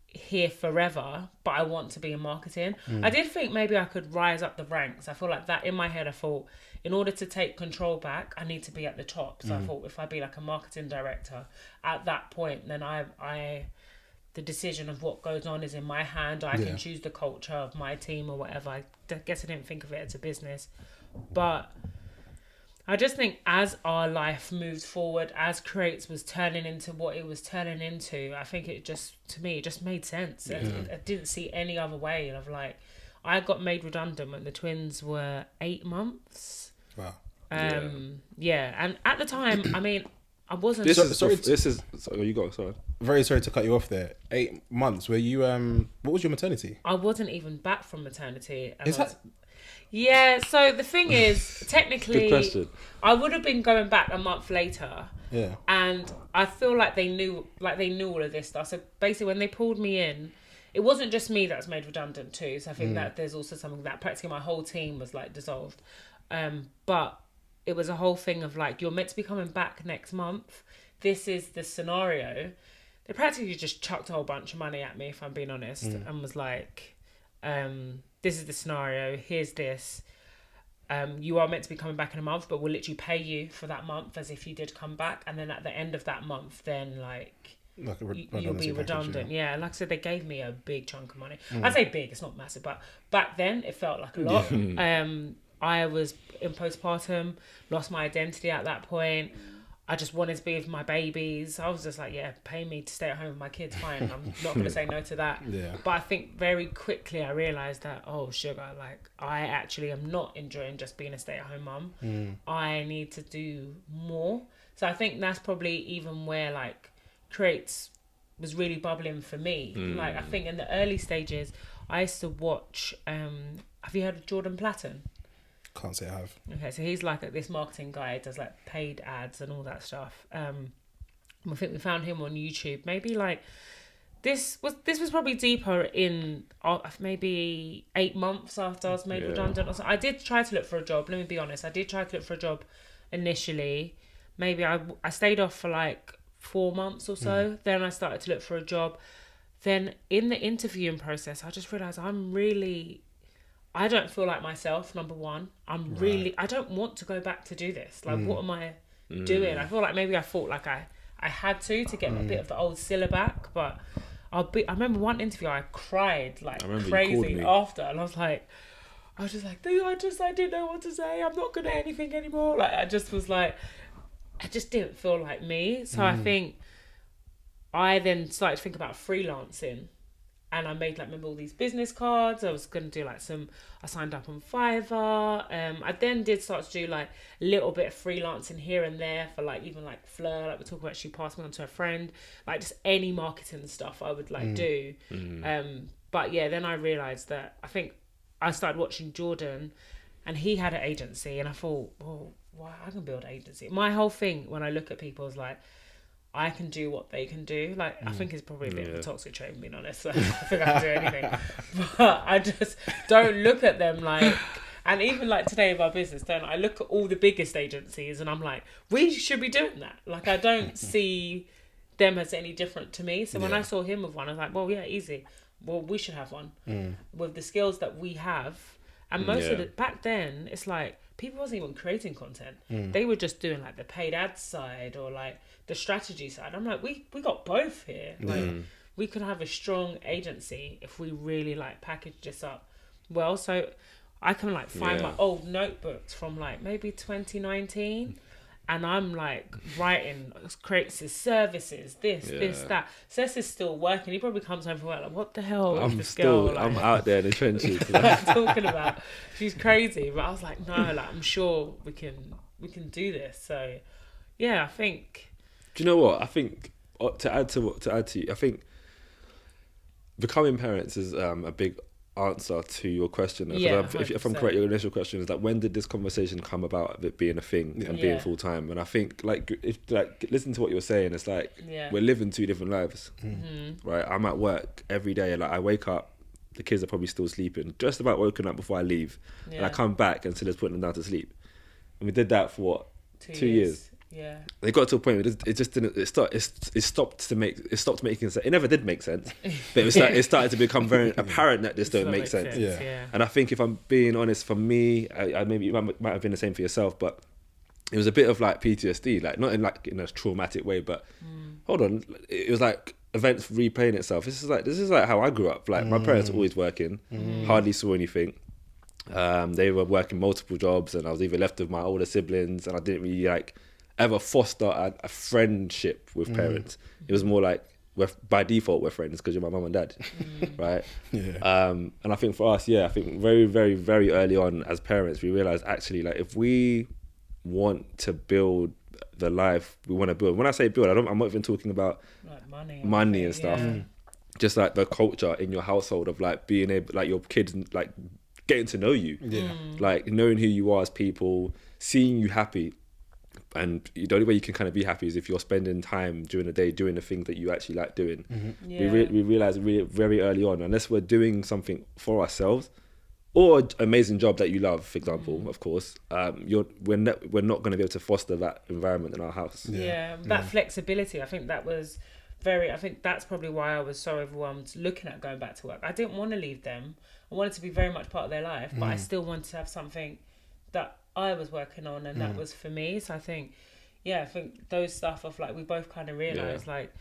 here forever, but I want to be in marketing. I did think maybe I could rise up the ranks. I feel like that in my head. I thought, in order to take control back, I need to be at the top. So I thought, if I be like a marketing director at that point, then I the decision of what goes on is in my hand. I can choose the culture of my team or whatever. I guess I didn't think of it as a business, but I just think as our life moved forward, as Creates was turning into what it was turning into, I think it just made sense. I didn't see any other way. And I got made redundant when the twins were 8 months. Wow. Yeah. And at the time, I mean, I wasn't... Sorry, Very sorry to cut you off there. 8 months. Were you, what was your maternity? I wasn't even back from maternity. Is that... Yeah, so the thing is, technically, Good question. I would have been going back a month later. Yeah. And I feel like they knew all of this stuff. So basically, when they pulled me in, it wasn't just me that was made redundant too. So I think that there's also something that practically my whole team was like dissolved. But it was a whole thing of like, you're meant to be coming back next month. This is the scenario. they practically just chucked a whole bunch of money at me, if I'm being honest, and was like, this is the scenario, here's this. You are meant to be coming back in a month, but we'll literally pay you for that month as if you did come back. And then at the end of that month, then you'll be redundant. Yeah, like I said, they gave me a big chunk of money. I say big, it's not massive, but back then it felt like a lot. I was in postpartum, lost my identity at that point. I just wanted to be with my babies. I was just like, yeah, pay me to stay at home with my kids, fine. I'm not going to say no to that. Yeah. But I think very quickly I realised that, oh, sugar, like, I actually am not enjoying just being a stay-at-home mum. I need to do more. So I think that's probably even where, like, Creates was really bubbling for me. Like, I think in the early stages, I used to watch, have you heard of Jordan Platten? Can't say I have. Okay, so he's like this marketing guy, does like paid ads and all that stuff. I think we found him on YouTube. Maybe like this was probably deeper in maybe 8 months after I was made redundant. Or something. I did try to look for a job. Let me be honest. I did try to look for a job initially. Maybe I stayed off for like 4 months or so. Then I started to look for a job. Then in the interviewing process, I just realised I don't feel like myself, number one. I don't want to go back to do this. Like, what am I doing? I feel like maybe I thought like I had to get a bit of the old Cilla back, but I remember one interview I cried like crazy after, and I was just like, I didn't know what to say. I'm not good at anything anymore. Like, I just was like, I just didn't feel like me. So I think I then started to think about freelancing. And I made remember all these business cards. I was going to do I signed up on Fiverr. I then did start to do like a little bit of freelancing here and there for even Fleur, like we're talking about, she passed me on to a friend, like just any marketing stuff I would do. But yeah, then I realised that I think I started watching Jordan and he had an agency and I thought, well, why I can build an agency. My whole thing when I look at people is like, I can do what they can do. Like, I think it's probably a bit of a toxic trait, being honest. Like, I think I can do anything. But I just don't look at them like... And even today of our business, I look at all the biggest agencies and I'm like, we should be doing that. Like, I don't see them as any different to me. So when I saw him with one, I was like, well, yeah, easy. Well, we should have one. With the skills that we have. And most of it, back then, it's like, people wasn't even creating content. They were just doing the paid ads side or the strategy side. I'm like, we got both here. We could have a strong agency if we really package this up well. So I can find my old notebooks from maybe 2019 and I'm writing Creates services, this, that. Cecil is still working. He probably comes home from work what the hell is this girl? I'm out there in the trenches. Talking about, she's crazy. But I was like, no, I'm sure we can do this. So yeah, I think. Do you know what? I think to add to you, I think becoming parents is a big answer to your question. If I'm correct, your initial question is when did this conversation come about of it being a thing and being full time? And I think if listen to what you're saying, it's we're living 2 different lives, right? I'm at work every day. I wake up, the kids are probably still sleeping, just about woken up before I leave, and I come back and Cilla's putting them down to sleep. And we did that for what? 2 years. Yeah. They got to a point where it just didn't. It stopped making sense. It never did make sense, but it started to become very apparent that this don't make sense. Yeah. And I think if I'm being honest, for me, I maybe it might have been the same for yourself, but it was a bit of PTSD, not in a traumatic way, but hold on, it was events replaying itself. This is how I grew up. My parents were always working, hardly saw anything. They were working multiple jobs, and I was either left with my older siblings, and I didn't really ever foster a friendship with parents. It was more by default we're friends because you're my mum and dad, right? And I think for us, I think very, very, very early on as parents, we realised actually if we want to build the life we want to build. When I say build, I'm not even talking about money and stuff. Just the culture in your household of being able, your kids getting to know you, knowing who you are as people, seeing you happy. And the only way you can kind of be happy is if you're spending time during the day doing the things that you actually like doing. We realised very early on, unless we're doing something for ourselves or an amazing job that you love, for example, of course, we're not going to be able to foster that environment in our house. That flexibility, I think that was I think that's probably why I was so overwhelmed looking at going back to work. I didn't want to leave them. I wanted to be very much part of their life, but I still wanted to have something that I was working on, and that was for me. So I think those stuff of like, we both kind of realised like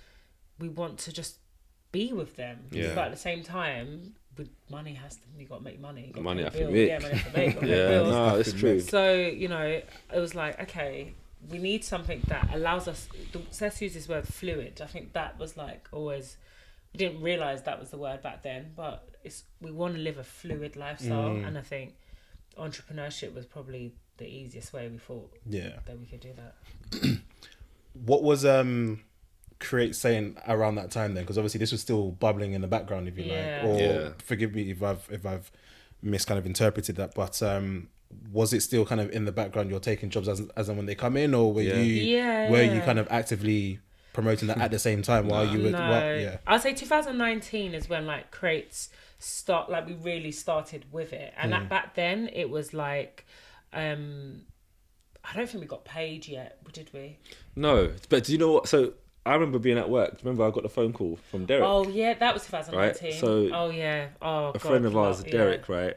we want to just be with them, but at the same time, with money you got to make money. You got money to have pay to bills. make. Yeah, money have to make. No, it's true. So it was like, okay, we need something that allows us. Let's use this word fluid. I think that was like always. We didn't realise that was the word back then, but we want to live a fluid lifestyle, and I think entrepreneurship was probably the easiest way we thought that we could do that. What was Create saying around that time then? Because obviously this was still bubbling in the background, if you like. Or forgive me if I've kind of interpreted that, but was it still kind of in the background? You're taking jobs as and when they come in, or were you kind of actively promoting that at the same time while you were? I'd say 2019 is when like Crates we really started with it, and back then it was like I don't think we got paid yet, did we? No, but do you know what? So I remember being at work. Remember, I got the phone call from Derek. Oh yeah, that was 2019. Right? So a friend of ours, Derek, right?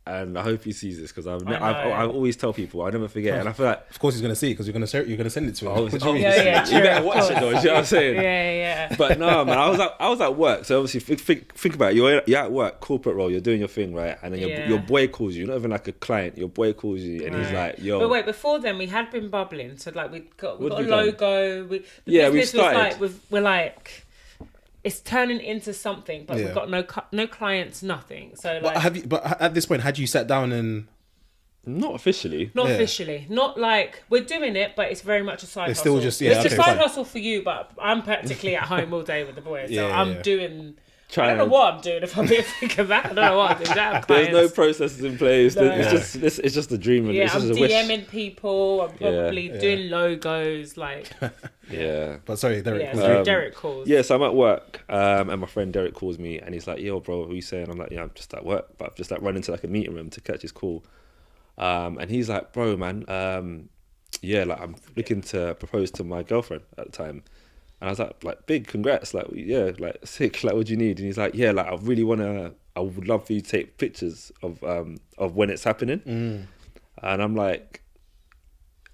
And I hope he sees this, because I always tell people, I never forget, and I feel like, of course he's gonna see it, because you're gonna send it to him. You better watch it though. You know what I'm saying? Yeah. But no, man, I was at work. So obviously, think about it. You're at work, corporate role. You're doing your thing, right? And then your boy calls you. Not even like a client. Your boy calls you, and he's like, "Yo." But wait, before then we had been bubbling. So like we got a logo. We started. We're like, it's turning into something, but we've got no clients, nothing. So like, but at this point, had you sat down and? Not officially. Not officially. Not like we're doing it, but it's very much a side hustle. Still just it's a side hustle for you, but I'm practically at home all day with the boys. So I'm doing. I don't know what I'm doing if I'm being thinking back. I don't know what I'm doing. There's no processes in place. No. It's just a dream. Yeah, it's I'm just DMing people. I'm probably doing logos. Like. But sorry, Derek. Derek calls. Yeah, so I'm at work, and my friend Derek calls me, and he's like, "Yo, bro, what are you saying?" I'm like, "Yeah, I'm just at work, but I've just like run into like a meeting room to catch his call." And he's like, "Bro, man, like I'm looking to propose to my girlfriend at the time." And I was like, "Big congrats, like, yeah, like sick, like what do you need?" And he's like, "Yeah, like I would love for you to take pictures of when it's happening." And I'm like,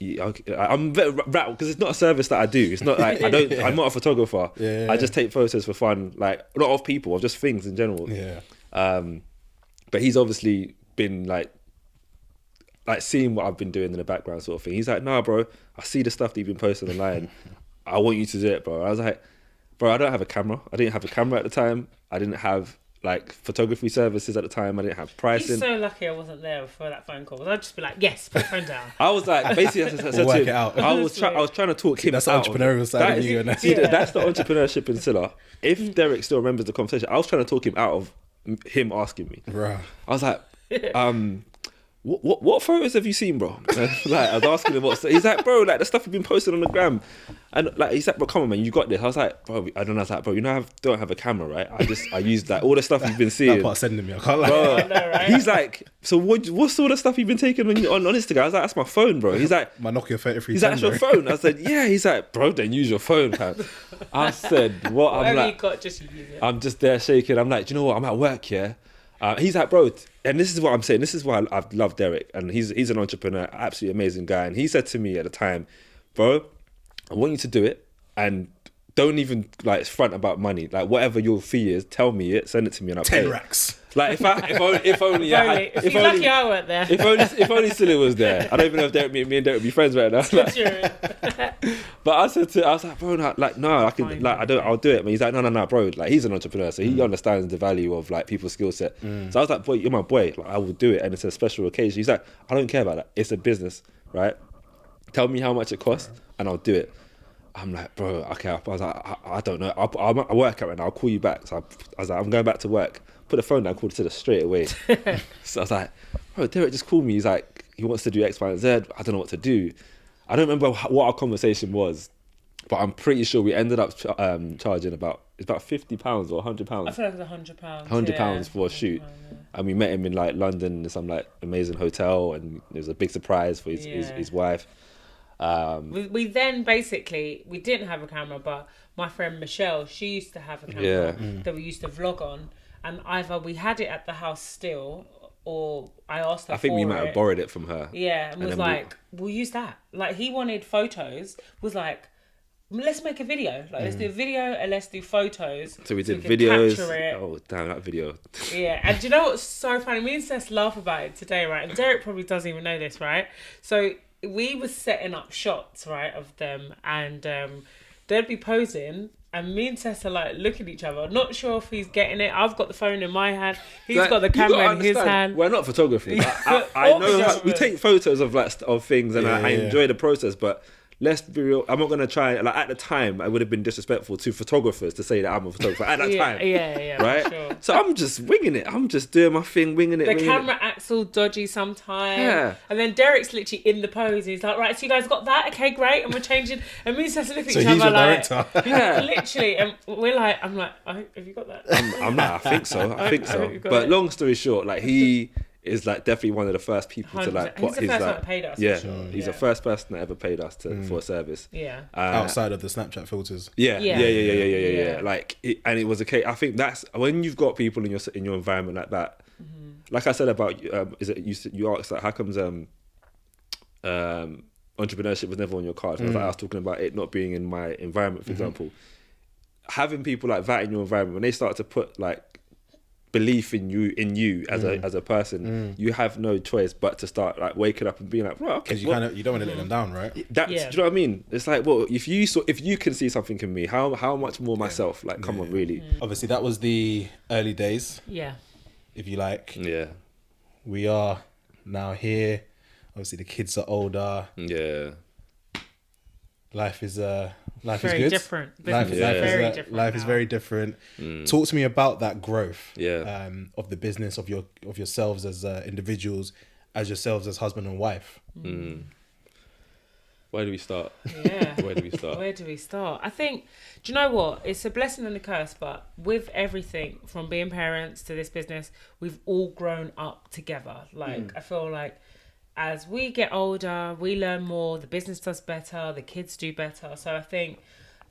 I'm very rattled, because it's not a service that I do. It's not like I'm not a photographer. I just take photos for fun, like not of people, of just things in general. But he's obviously been like seeing what I've been doing in the background, sort of thing. He's like, "Nah, bro, I see the stuff that you've been posting online. I want you to do it, bro." I was like, "Bro, I don't have a camera. I didn't have a camera at the time. I didn't have like photography services at the time. I didn't have pricing." He's so lucky I wasn't there for that phone call. I'd just be like, "Yes, put the phone down." I was like, basically, I said to him, I was trying to talk him that's out. That's the entrepreneurial side of you. That's the entrepreneurship in Cilla. If Derek still remembers the conversation, I was trying to talk him out of him asking me. Right. I was like, What photos have you seen, bro? Like, I was asking him he's like, "Bro, like the stuff you've been posting on the gram," and like he's like, "Bro, come on, man, you got this." I was like, "Bro, I don't know." I was like, "Bro, you know, I don't have a camera, right? I used like all the stuff you've been seeing." That part sending me, I can't lie. Bro, I know, right? He's like, "So what's all the stuff you've been taking on Instagram?" I was like, "That's my phone, bro." He's like, "My Nokia 3310." He's like, "That's your phone." I said, "Yeah." He's like, "Bro, then use your phone, man." I said, "What?" I'm like, you got, just use it. I'm just there shaking. I'm like, "Do you know what? I'm at work, yeah." He's like, "Bro," and this is what I'm saying. This is why I've loved Derek, and he's an entrepreneur, absolutely amazing guy. And he said to me at the time, "Bro, I want you to do it, and don't even like front about money. Like whatever your fee is, tell me it, send it to me, and I'll pay 10 it." racks. Like if only if lucky I weren't there. If only Cilla was there. I don't even know if me and Derek would be friends right now. But I was like, "Bro, no, I can, like, I'll do it." But he's like, no, bro. Like, he's an entrepreneur, so he understands the value of like people's skill set. So I was like, "Boy, you're my boy. Like, I will do it, and it's a special occasion." He's like, "I don't care about that. It's a business, right? Tell me how much it costs, and I'll do it." I'm like, "Bro, okay." I was like, I don't know. I'm at work right now. I'll call you back. So I was like, "I'm going back to work." Put the phone down, called Cilla straight away. So I was like, "Bro, Derek just called me. He's like, he wants to do X, Y, and Z. I don't know what to do." I don't remember what our conversation was, but I'm pretty sure we ended up charging about £50 or £100. I feel like it was £100. £100 for a shoot. And we met him in like London in some like amazing hotel, and it was a big surprise for his wife. We then basically, we didn't have a camera, but my friend Michelle, she used to have a camera that we used to vlog on, and either we had it at the house still, or I asked her I think for we might have borrowed it from her. Yeah, and was like, we'll use that. Like, he wanted photos, was like, let's make a video. Like, let's do a video and let's do photos. So we did we can videos. capture it. Oh, damn, that video. Yeah, and do you know what's so funny? Me and Cess laugh about it today, right? And Derek probably doesn't even know this, right? So we were setting up shots, right, of them, and they'd be posing, and me and Cess are like looking at each other, not sure if he's getting it. I've got the phone in my hand, he's got the camera in his hand. We're not photographers. I know we take photos of of things, and I enjoy the process, but let's be real. I'm not gonna try. Like, at the time, I would have been disrespectful to photographers to say that I'm a photographer at that time. Yeah, right. Sure. So I'm just winging it. I'm just doing my thing, winging it. The camera acts all dodgy sometimes. And then Derek's literally in the pose. He's like, right, so you guys got that? Okay, great. And we're changing. And me and Cecil look at each other like, literally. And we're like, I'm like, have you got that? I'm like, I think so. I think so. But long story short, like, he is like definitely one of the first people 100%. To like put his like paid us, yeah, sure. He's the first person that ever paid us for a service. Yeah, outside of the Snapchat filters. Yeah. Like, and it was a case. I think that's when you've got people in your environment like that. Like I said about you asked, like, how comes entrepreneurship was never on your cards? I was talking about it not being in my environment, for example. Having people like that in your environment, when they start to put like belief in you as a person, you have no choice but to start like waking up and being like, well, okay, because you don't want to let them down, right? Do you know what I mean? It's like, well, if you can see something in me, how much more myself? Like, come on, really. Obviously, that was the early days. Yeah. If you like. Yeah. We are now here. Obviously, the kids are older. Yeah. Life is good. Different. Life is very different. Talk to me about that growth. Yeah. Of the business, of yourselves as individuals, as yourselves as husband and wife. Where do we start? Yeah. Where do we start? I think, do you know what? It's a blessing and a curse, but with everything from being parents to this business, we've all grown up together. Like, I feel like as we get older, we learn more, the business does better, the kids do better. So I think,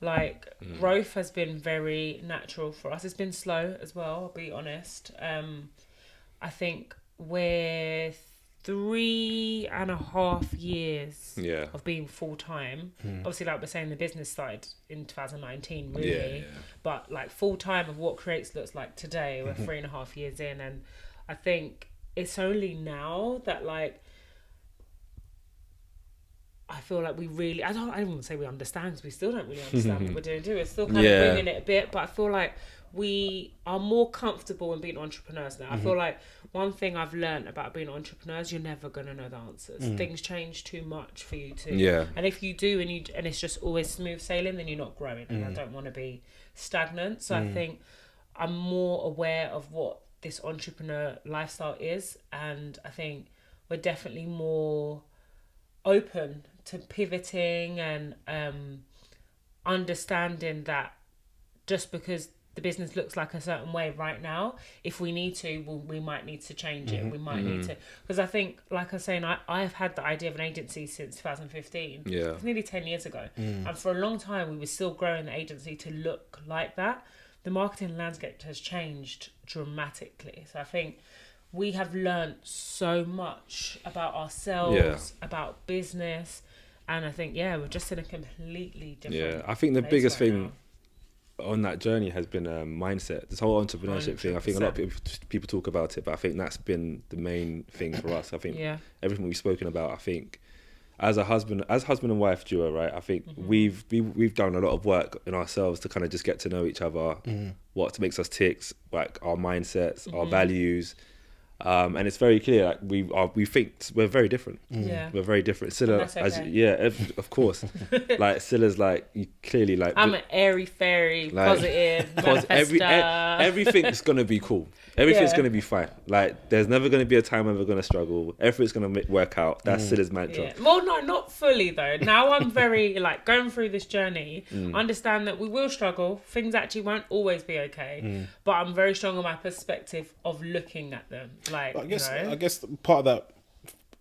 like, growth has been very natural for us. It's been slow as well, I'll be honest. I think we're 3.5 years of being full-time. Obviously, like we're saying, the business started in 2019, really. But, like, full-time of what Creates looks like today, we're 3.5 years in. And I think it's only now that, like, I feel like we really, I don't even want to say we understand, because we still don't really understand what we're doing. We're still kind of winging it a bit, but I feel like we are more comfortable in being entrepreneurs now. I feel like one thing I've learned about being entrepreneurs, you're never going to know the answers. Things change too much for you to. Yeah. And if you do, and it's just always smooth sailing, then you're not growing. And I don't want to be stagnant. So I think I'm more aware of what this entrepreneur lifestyle is. And I think we're definitely more open to pivoting and understanding that just because the business looks like a certain way right now, if we need to, we might need to change it. We might need to, because I think, like I was saying, I have had the idea of an agency since 2015. It's nearly 10 years ago. And for a long time, we were still growing the agency to look like that. The marketing landscape has changed dramatically. So I think we have learned so much about ourselves, about business. And I think, we're just in a completely different I think the biggest right thing now on that journey has been mindset. This whole entrepreneurship 100%. Thing, I think a lot of people talk about it, but I think that's been the main thing for us. I think everything we've spoken about, I think as husband and wife duo, right? I think we've done a lot of work in ourselves to kind of just get to know each other, what makes us tick, like our mindsets, our values. And it's very clear, like we think we're very different. We're very different. Cilla, of course. Like, Cilla's like, you clearly like. I'm an airy fairy, like, positive. Everything's gonna be cool. Everything's gonna be fine. Like, there's never gonna be a time when we're gonna struggle. Everything's gonna work out. That's Cilla's mantra. Well, no, not fully though. Now I'm very like going through this journey. Understand that we will struggle. Things actually won't always be okay. But I'm very strong on my perspective of looking at them. Like, I guess part of that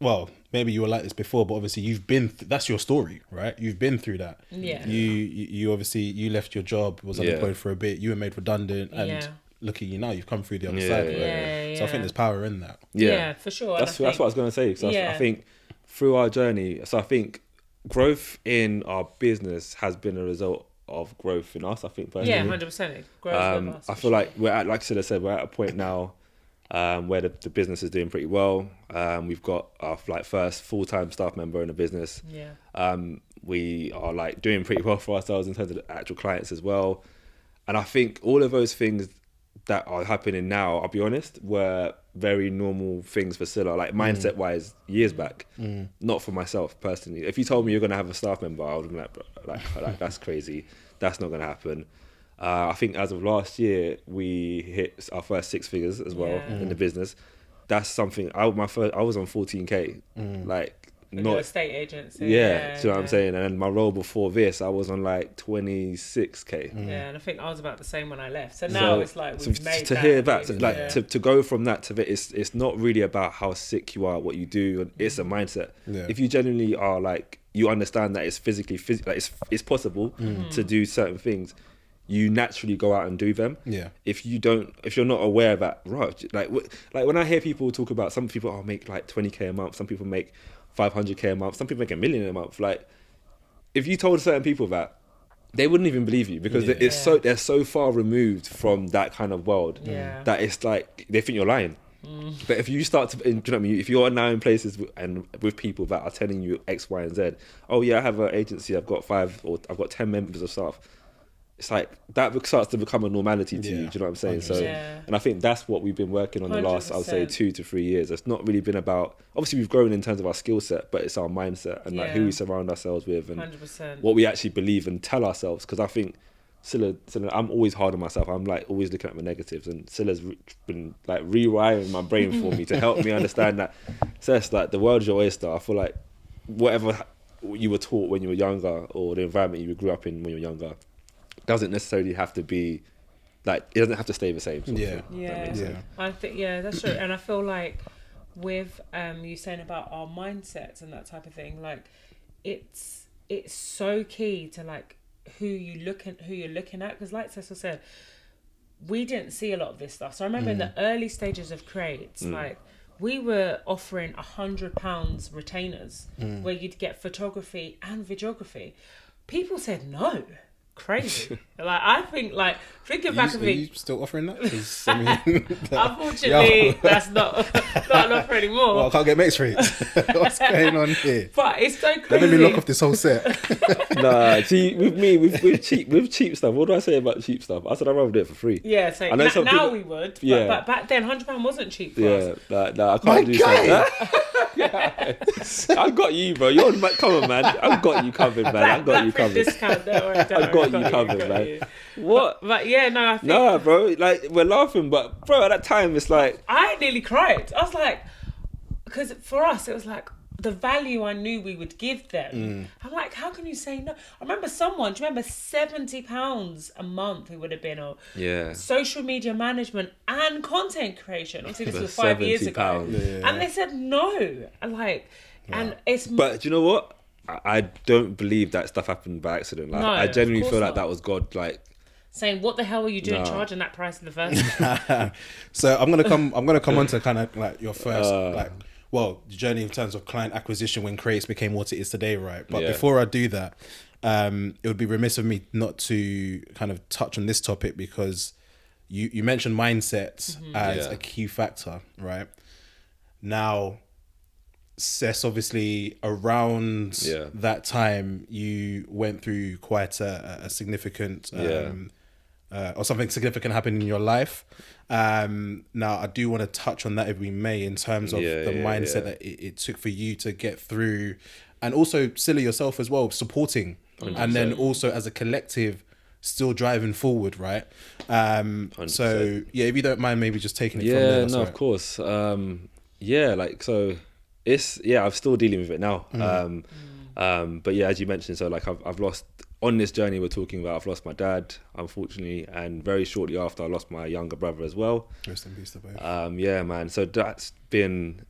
well, maybe you were like this before, but obviously you've been, that's your story, right? You've been through that. Yeah. You obviously, you left your job, was unemployed for a bit, you were made redundant, and look at you now, you've come through the other side, right? So I think there's power in that. Yeah, for sure. That's what I was going to say. So I think through our journey, so I think growth in our business has been a result of growth in us, I think, personally. Yeah, 100%. Growth in us, I feel like we're at, like Cilla said, we're at a point now where the business is doing pretty well. We've got our first full-time staff member in the business. We are like doing pretty well for ourselves in terms of the actual clients as well. And I think all of those things that are happening now, I'll be honest, were very normal things for Cilla, like mindset wise, years back. Not for myself personally. If you told me you're gonna have a staff member, I would be like that's crazy. That's not gonna happen. I think as of last year, we hit our first 6 figures as well in the business. That's something. I was on 14k, like not estate agency. Do you know what I'm saying? And my role before this, I was on like 26k. Yeah, and I think I was about the same when I left. So now it's like we've made to that hear that, move, like to go from that to this, it's not really about how sick you are, what you do, and it's a mindset. If you genuinely are like, you understand that it's physically like it's possible to do certain things, you naturally go out and do them. If you're not aware of that, right? Like when I hear people talk about, some people make like 20k a month, some people make 500k a month, some people make $1 million a month. Like, if you told certain people that, they wouldn't even believe you, because they're so far removed from that kind of world that it's like they think you're lying. But if you start to, do you know what I mean? If you're now in places and with people that are telling you X, Y, and Z, oh yeah, I have an agency, I've got 5 or I've got 10 members of staff. It's like that starts to become a normality to you. Do you know what I'm saying? 100%. So, and I think that's what we've been working on the last, I would say, 2 to 3 years. It's not really been about, obviously we've grown in terms of our skill set, but it's our mindset and like who we surround ourselves with and 100%. What we actually believe and tell ourselves. Because I think Cilla, I'm always hard on myself. I'm like always looking at my negatives, and Cilla's been like rewiring my brain for me to help me understand that, Cess, like the world's your oyster. I feel like whatever you were taught when you were younger, or the environment you grew up in when you were younger, doesn't necessarily have to be like, it doesn't have to stay the same. I think that's true. And I feel like with you saying about our mindsets and that type of thing, like it's so key to like who you're looking at, because like Cecil said, we didn't see a lot of this stuff. So I remember in the early stages of Creates, like we were offering £100 retainers where you'd get photography and videography. People said no. Crazy. Like, I think, like, thinking back of it. Are you still offering that? I mean, unfortunately, that's not an offer anymore. Well, I can't get mates rates. What's going on here? But it's so crazy. Let me lock off this whole set. Nah, see, with me, with cheap stuff, what do I say about cheap stuff? I said I'd rather do it for free. Yeah, so now people, we would. But back then, £100 wasn't cheap for us. I can't do something. I got you, bro. Come on, man. I've got you covered, man. I've got you covered. Discount, don't worry, I've got you covered, man. What? But yeah, no, I think... Nah, bro. Like, we're laughing, but bro, at that time, it's like... I nearly cried. I was like... Because for us, it was like the value I knew we would give them. I'm like, how can you say no? I remember do you remember £70 a month it would have been, or social media management and content creation. Obviously, this was 5 years ago. And they said no. And it's... But do you know what? I don't believe that stuff happened by accident. Like, I genuinely feel like that was God, like... saying, what the hell are you doing charging that price in the first place? So I'm gonna come on to kind of like your first the journey in terms of client acquisition when Creates became what it is today, right? But before I do that, it would be remiss of me not to kind of touch on this topic, because you mentioned mindset as a key factor, right? Now, Cess, obviously around that time you went through quite a significant or something significant happened in your life. Now I do want to touch on that if we may, in terms of the mindset that it took for you to get through, and also Cilla yourself as well, supporting 100%. And then also as a collective still driving forward, right? So if you don't mind maybe just taking it from there. No, of course. I'm still dealing with it now. But yeah, as you mentioned, so like I've lost, on this journey we're talking about, I've lost my dad, unfortunately, and very shortly after I lost my younger brother as well. Rest in peace to both. Man. So that's been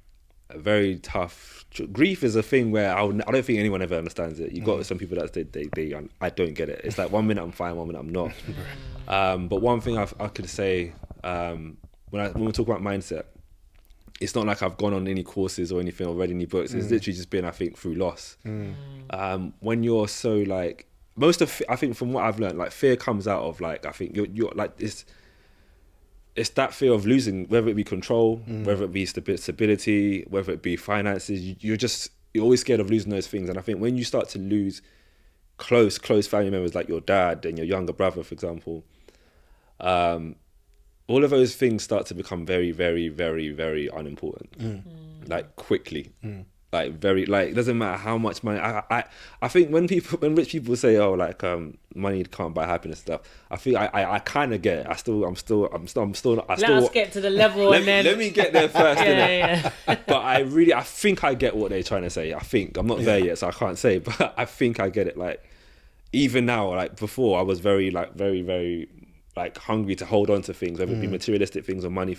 a very tough. Grief is a thing where I don't think anyone ever understands it. You got some people that they I don't get it. It's like 1 minute I'm fine, 1 minute I'm not. But one thing I could say when we talk about mindset, it's not like I've gone on any courses or anything or read any books. It's literally just been, I think, through loss. When you're so like I think from what I've learned, like fear comes out of like, I think you're like it's that fear of losing, whether it be control, whether it be stability, whether it be finances. You're always scared of losing those things. And I think when you start to lose close family members like your dad and your younger brother, for example, all of those things start to become very, very, very, very unimportant. Like quickly. Like very, like it doesn't matter how much money. I think when rich people say, oh, like money can't buy happiness and stuff, I think I kind of get it. I'm still. Let us get to the level and then let me get there first. yeah. But I think I get what they're trying to say. I think I'm not there yet, so I can't say. But I think I get it. Like even now, like before, I was very like hungry to hold on to things, whether it be materialistic things or money.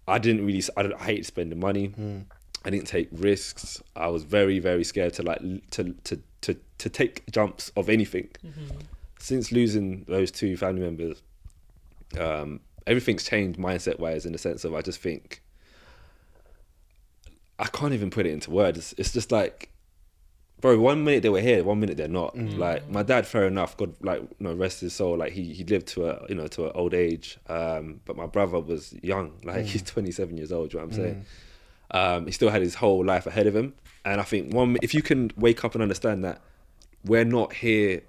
I hate spending money. I didn't take risks. I was very, very scared to take jumps of anything. Since losing those two family members, everything's changed mindset wise, in the sense of I just think I can't even put it into words. It's just like, bro, 1 minute they were here, 1 minute they're not. Like my dad, fair enough, God, like, you know, rest his soul. Like he lived to an old age. But my brother was young. Like he's 27 years old. You know what I'm saying? He still had his whole life ahead of him. And I think if you can wake up and understand that we're not here,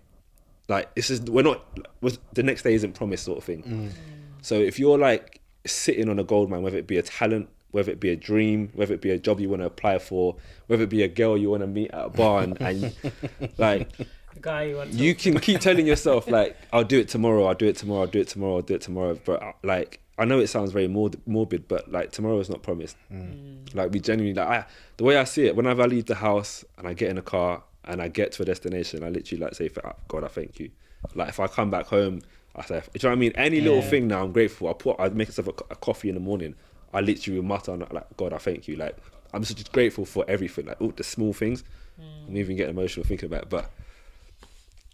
like the next day isn't promised, sort of thing. So if you're like sitting on a gold mine, whether it be a talent, whether it be a dream, whether it be a job you want to apply for, whether it be a girl you want to meet at a bar, and like the guy you can keep telling yourself like, I'll do it tomorrow, I'll do it tomorrow, I'll do it tomorrow, I'll do it tomorrow. But like, I know it sounds very morbid, but like tomorrow is not promised. Like we genuinely, like the way I see it, whenever I leave the house and I get in a car and I get to a destination, I literally like say, God, I thank you. Like if I come back home, I say, do you know what I mean? Any little thing now, I'm grateful. I make myself a coffee in the morning. I literally will mutter, like, God, I thank you. Like I'm just grateful for everything, like all the small things. I'm even getting emotional thinking about it, but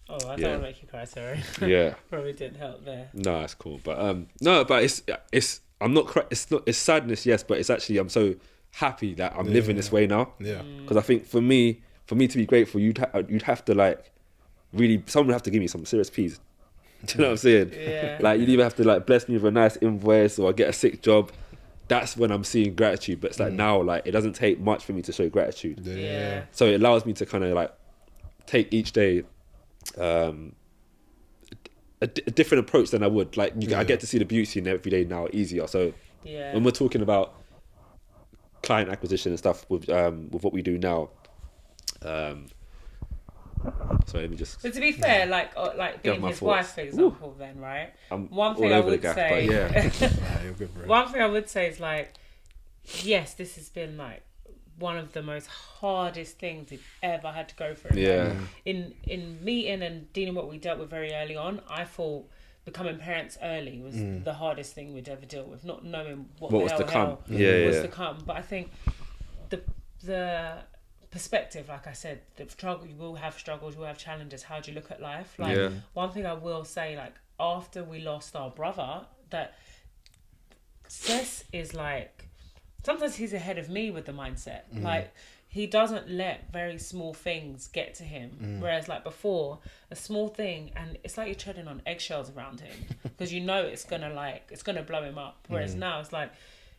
I don't want to make you cry, sorry. Yeah. Probably didn't help there. No, that's cool. But no, but it's I'm not it's sadness, yes, but it's actually I'm so happy that I'm living this way now. Yeah. Because I think for me to be grateful, you'd have to like really, someone would have to give me some serious peas. Do you know what I'm saying? Yeah. Like you'd either have to like bless me with a nice invoice or I get a sick job. That's when I'm seeing gratitude. But it's like now, like it doesn't take much for me to show gratitude. Yeah. So it allows me to kind of like take each day a different approach than I would. Like I get to see the beauty in every day now easier. So when we're talking about client acquisition and stuff with what we do now, so let me just. But to be fair, like being his wife, for example, then right. One thing I would say, one thing I would say is like, yes, this has been like one of the most hardest things we've ever had to go through. Yeah. Like, in meeting and dealing with what we dealt with very early on, I thought becoming parents early was the hardest thing we'd ever deal with, not knowing what the hell was to come. But I think the perspective, like I said, the struggle, you will have struggles, you will have challenges. How do you look at life? Like one thing I will say, like after we lost our brother, that Cess is like, sometimes he's ahead of me with the mindset. Like he doesn't let very small things get to him. Whereas like before, a small thing and it's like you're treading on eggshells around him because you know it's gonna blow him up. Whereas now it's like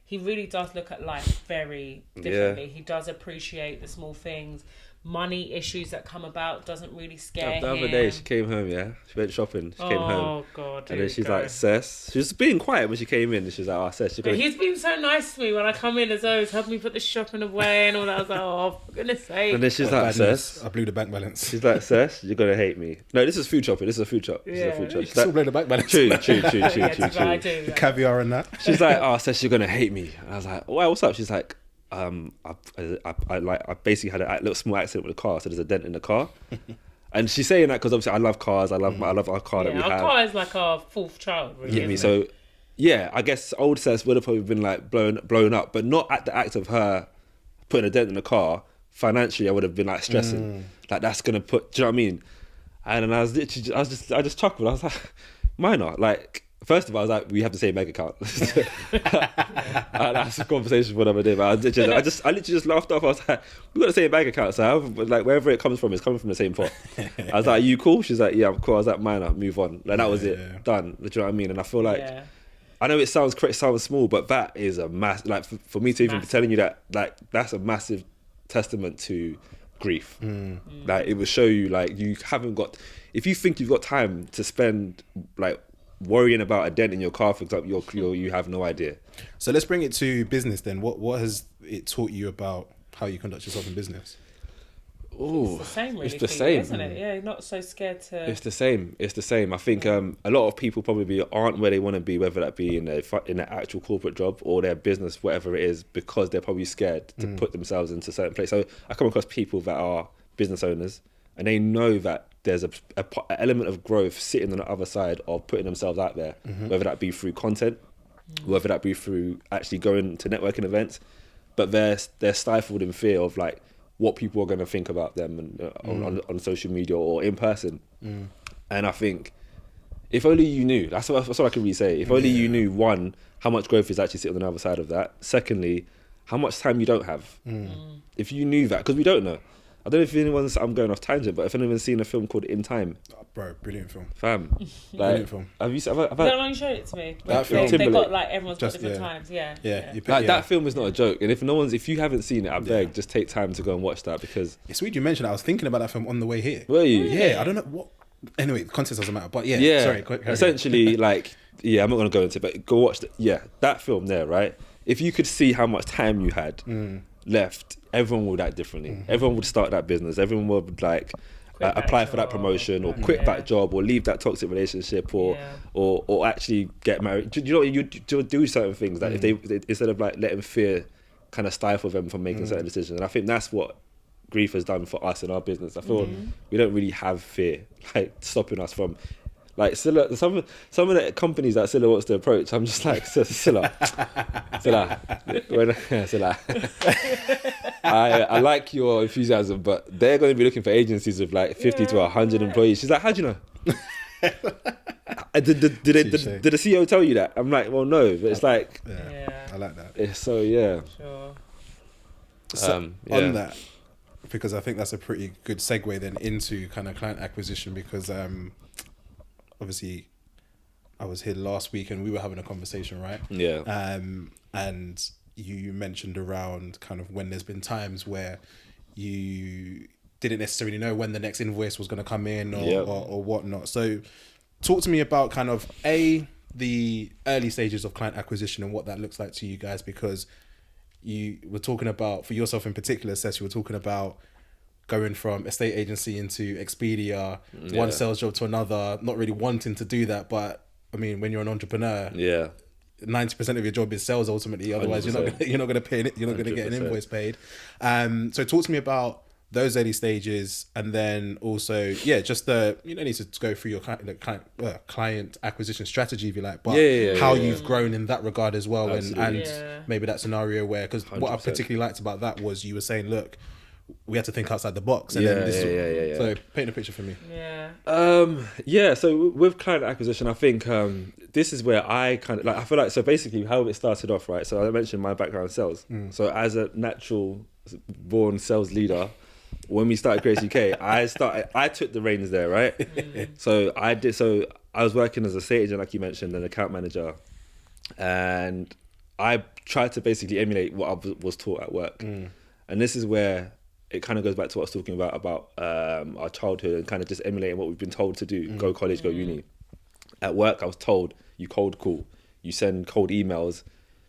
he really does look at life very differently. He does appreciate the small things. Money issues that come about doesn't really scare him. The other day she came home, she went shopping, she came home. Oh God. And then she's like, Cess, she was being quiet when she came in and she was like, oh Cess, you're gonna... He's been so nice to me when I come in, as though he's helped me put the shopping away and all that. I was like, oh, for goodness sake. And then she's like, Cess, I blew the bank balance. She's like, Cess, you're gonna hate me. No, this is food shopping, this is a food shop. You can still blow the bank balance. True. I do. Caviar and that. She's like, oh Cess, you're gonna hate me. And I was like, well, what's up? She's like, I basically had a little small accident with the car, so there's a dent in the car. And she's saying that because obviously I love cars, I love our car that we have. Our car is like our fourth child, really. Yeah, so I guess old Cess would have probably been like blown up, but not at the act of her putting a dent in the car, financially I would have been like stressing. Like that's gonna put, do you know what I mean? And then I just chuckled. I was like, minor. Like, first of all, I was like, we have the same bank account. That's a conversation for another day. But I literally just laughed off. I was like, we got the same bank account, so like wherever it comes from, it's coming from the same pot. I was like, are you cool? She's like, yeah, I'm cool. I was like, minor, move on. Like that was it, done. Do you know what I mean? And I feel like, I know it sounds small, but that is a like for me to even be telling you that, like that's a massive testament to grief. Like it will show you, like you haven't got, if you think you've got time to spend like worrying about a dent in your car, for example, you have no idea. So let's bring it to business then. What has it taught you about how you conduct yourself in business? It's the same, really. It's the same, isn't it? Yeah, you're not so scared to. It's the same. I think a lot of people probably aren't where they want to be, whether that be in an actual corporate job or their business, whatever it is, because they're probably scared to put themselves into certain place. So I come across people that are business owners and they know that there's a element of growth sitting on the other side of putting themselves out there, whether that be through content, whether that be through actually going to networking events, but they're stifled in fear of like what people are going to think about them and, on social media or in person. And I think if only you knew, that's what I can really say. If only you knew, one, how much growth is actually sitting on the other side of that. Secondly, how much time you don't have. If you knew that, because we don't know. I don't know if anyone's, I'm going off tangent, but if anyone's seen a film called In Time. Oh, bro, brilliant film. Fam. Brilliant film. Have you seen, How long you showed it to me? That film. They got like, everyone's got different times, That film is not a joke. And if you haven't seen it, I beg, just take time to go and watch that, because. It's weird you mentioned that. I was thinking about that film on the way here. Were you? Yeah, I don't know what. Anyway, the context doesn't matter, but sorry. Essentially, like, I'm not going to go into it, but go watch that film there, right? If you could see how much time you had left, everyone would act differently. Everyone would start that business. Everyone would like apply for that promotion or quit that job or leave that toxic relationship or actually get married. You know, you do certain things that if they instead of like letting fear kind of stifle them from making certain decisions. And I think that's what grief has done for us in our business. I feel we don't really have fear like stopping us from. Like Cilla, some of the companies that Cilla wants to approach, I'm just like, Cilla. I like your enthusiasm, but they're going to be looking for agencies with like 50 to 100 employees. She's like, how do you know? Did the CEO tell you that? I'm like, well, no, but it's like, I like that. It's so Sure. So on that, because I think that's a pretty good segue then into kind of client acquisition, because obviously I was here last week and we were having a conversation, right? Yeah. And you mentioned around kind of when there's been times where you didn't necessarily know when the next invoice was going to come in or whatnot. So talk to me about kind of the early stages of client acquisition and what that looks like to you guys, because you were talking about, for yourself in particular, Cec, you were talking about going from estate agency into Expedia, one sales job to another, not really wanting to do that. But I mean, when you're an entrepreneur, 90% of your job is sales ultimately. Otherwise, 100%. you're not going to pay it. You're not going to get an invoice paid. So talk to me about those early stages, and then also, just you don't need to go through your client acquisition strategy if you like, but how you've grown in that regard as well, and maybe that scenario where, because what I particularly liked about that was you were saying, look, we had to think outside the box. And So paint a picture for me. So with client acquisition, I think this is where I kind of like, I feel like, so basically how it started off, right? So I mentioned my background in sales. So as a natural born sales leader, when we started Grace UK, I took the reins there, right? So I was working as a estate agent, like you mentioned, and account manager, and I tried to basically emulate what I was taught at work. And this is where it kind of goes back to what I was talking about our childhood and kind of just emulating what we've been told to do. Go college, go uni. At work, I was told, you cold call, you send cold emails.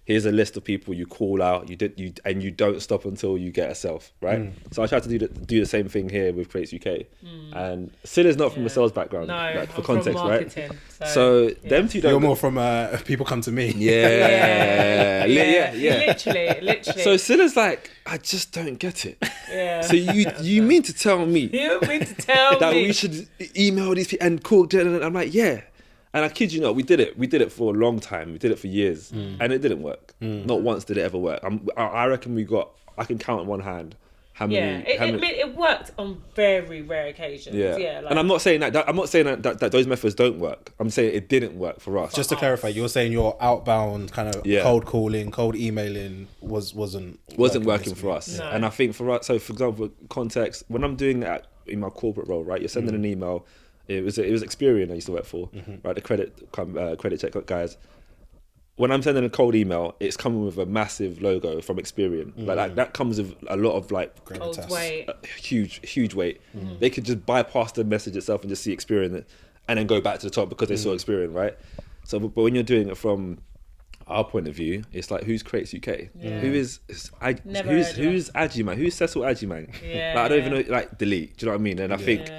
Here's a list of people you call out. And you don't stop until you get a self, right? So I tried to do the same thing here with Creates UK. And Cilla's not from a sales background, like, for context, right? So them two don't. You're more from people come to me. Literally. So Cilla's like, I just don't get it. So you mean to tell me? That we should email these people and call? And I'm like, yeah. And I kid you not, we did it for a long time. We did it for years, and it didn't work. Not once did it ever work. I reckon we got I can count on one hand how Yeah, many. it worked on very rare occasions. Yeah, and I'm not saying that those methods don't work. I'm saying it didn't work for us. Just to clarify, you're saying your outbound kind of cold calling, cold emailing wasn't working for us. No. And I think for us, so for example, context, when I'm doing that in my corporate role, right, you're sending an email. It was Experian I used to work for, right, the credit check guys. When I'm sending a cold email, it's coming with a massive logo from Experian. Like that comes with a lot of like weight. Huge weight. They could just bypass the message itself and just see Experian and then go back to the top because they saw Experian, right? So, but when you're doing it from our point of view, it's like, who's Creates UK? Yeah. Who's Agyemang? Who's Cecil Agyemang? Yeah. Like, I don't even know. Like, delete. Do you know what I mean? And I think.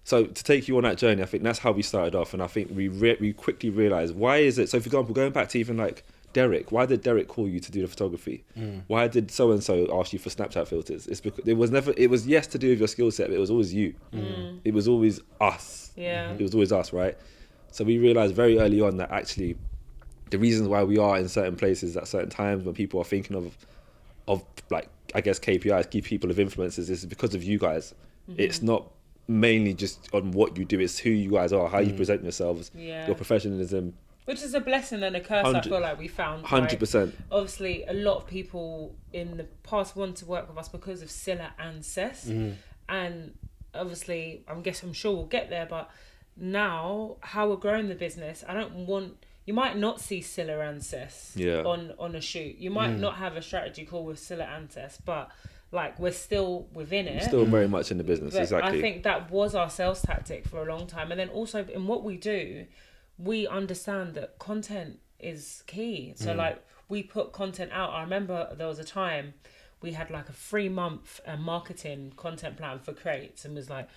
So to take you on that journey, I think that's how we started off, and I think we quickly realised, why is it? So for example, going back to even like Derek, why did Derek call you to do the photography? Why did so and so ask you for Snapchat filters? It's because it was yes to do with your skill set, but it was always you. It was always us. Yeah. It was always us, right? So we realised very early on that actually the reasons why we are in certain places at certain times when people are thinking of like, I guess, KPIs, key people of influences, is because of you guys. It's not mainly just on what you do, it's who you guys are, how you present yourselves, your professionalism, which is a blessing and a curse. I feel like we found 100%. Obviously a lot of people in the past want to work with us because of Cilla and Cess, and obviously I'm sure we'll get there, but now how we're growing the business, you might not see Cilla and Cess on a shoot. You might not have a strategy call with Cilla and Cess, but like, we're still within it. Still very much in the business, but exactly. I think that was our sales tactic for a long time. And then also in what we do, we understand that content is key. So like, we put content out. I remember there was a time we had like a 3-month marketing content plan for Creates, and was like,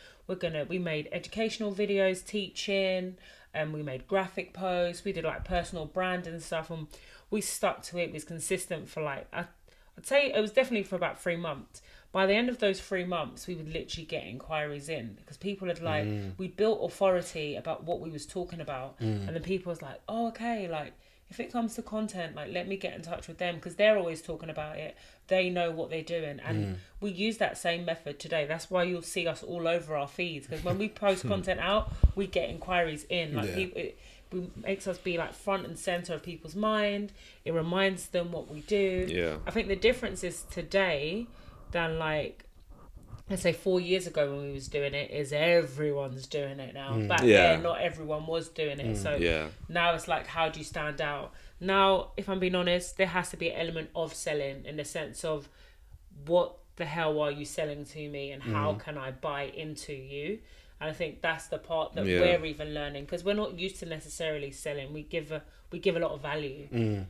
we made educational videos, teaching, and we made graphic posts. We did like personal branding and stuff, and we stuck to it. It was consistent for like, I'd say it was definitely for about 3 months. By the end of those 3 months, we would literally get inquiries in, because people had like, we built authority about what we was talking about. And then people was like, oh, okay, like if it comes to content, like let me get in touch with them, because they're always talking about it. They know what they're doing. And we use that same method today. That's why you'll see us all over our feeds, because when we post content out, we get inquiries in. Like it makes us be like front and center of people's mind. It reminds them what we do. Yeah. I think the difference is today than like, let's say 4 years ago when we was doing it, is everyone's doing it now. Back then, not everyone was doing it. So now it's like, how do you stand out? Now, if I'm being honest, there has to be an element of selling, in the sense of, what the hell are you selling to me, and how can I buy into you? And I think that's the part that we're even learning, because we're not used to necessarily selling. We give a lot of value,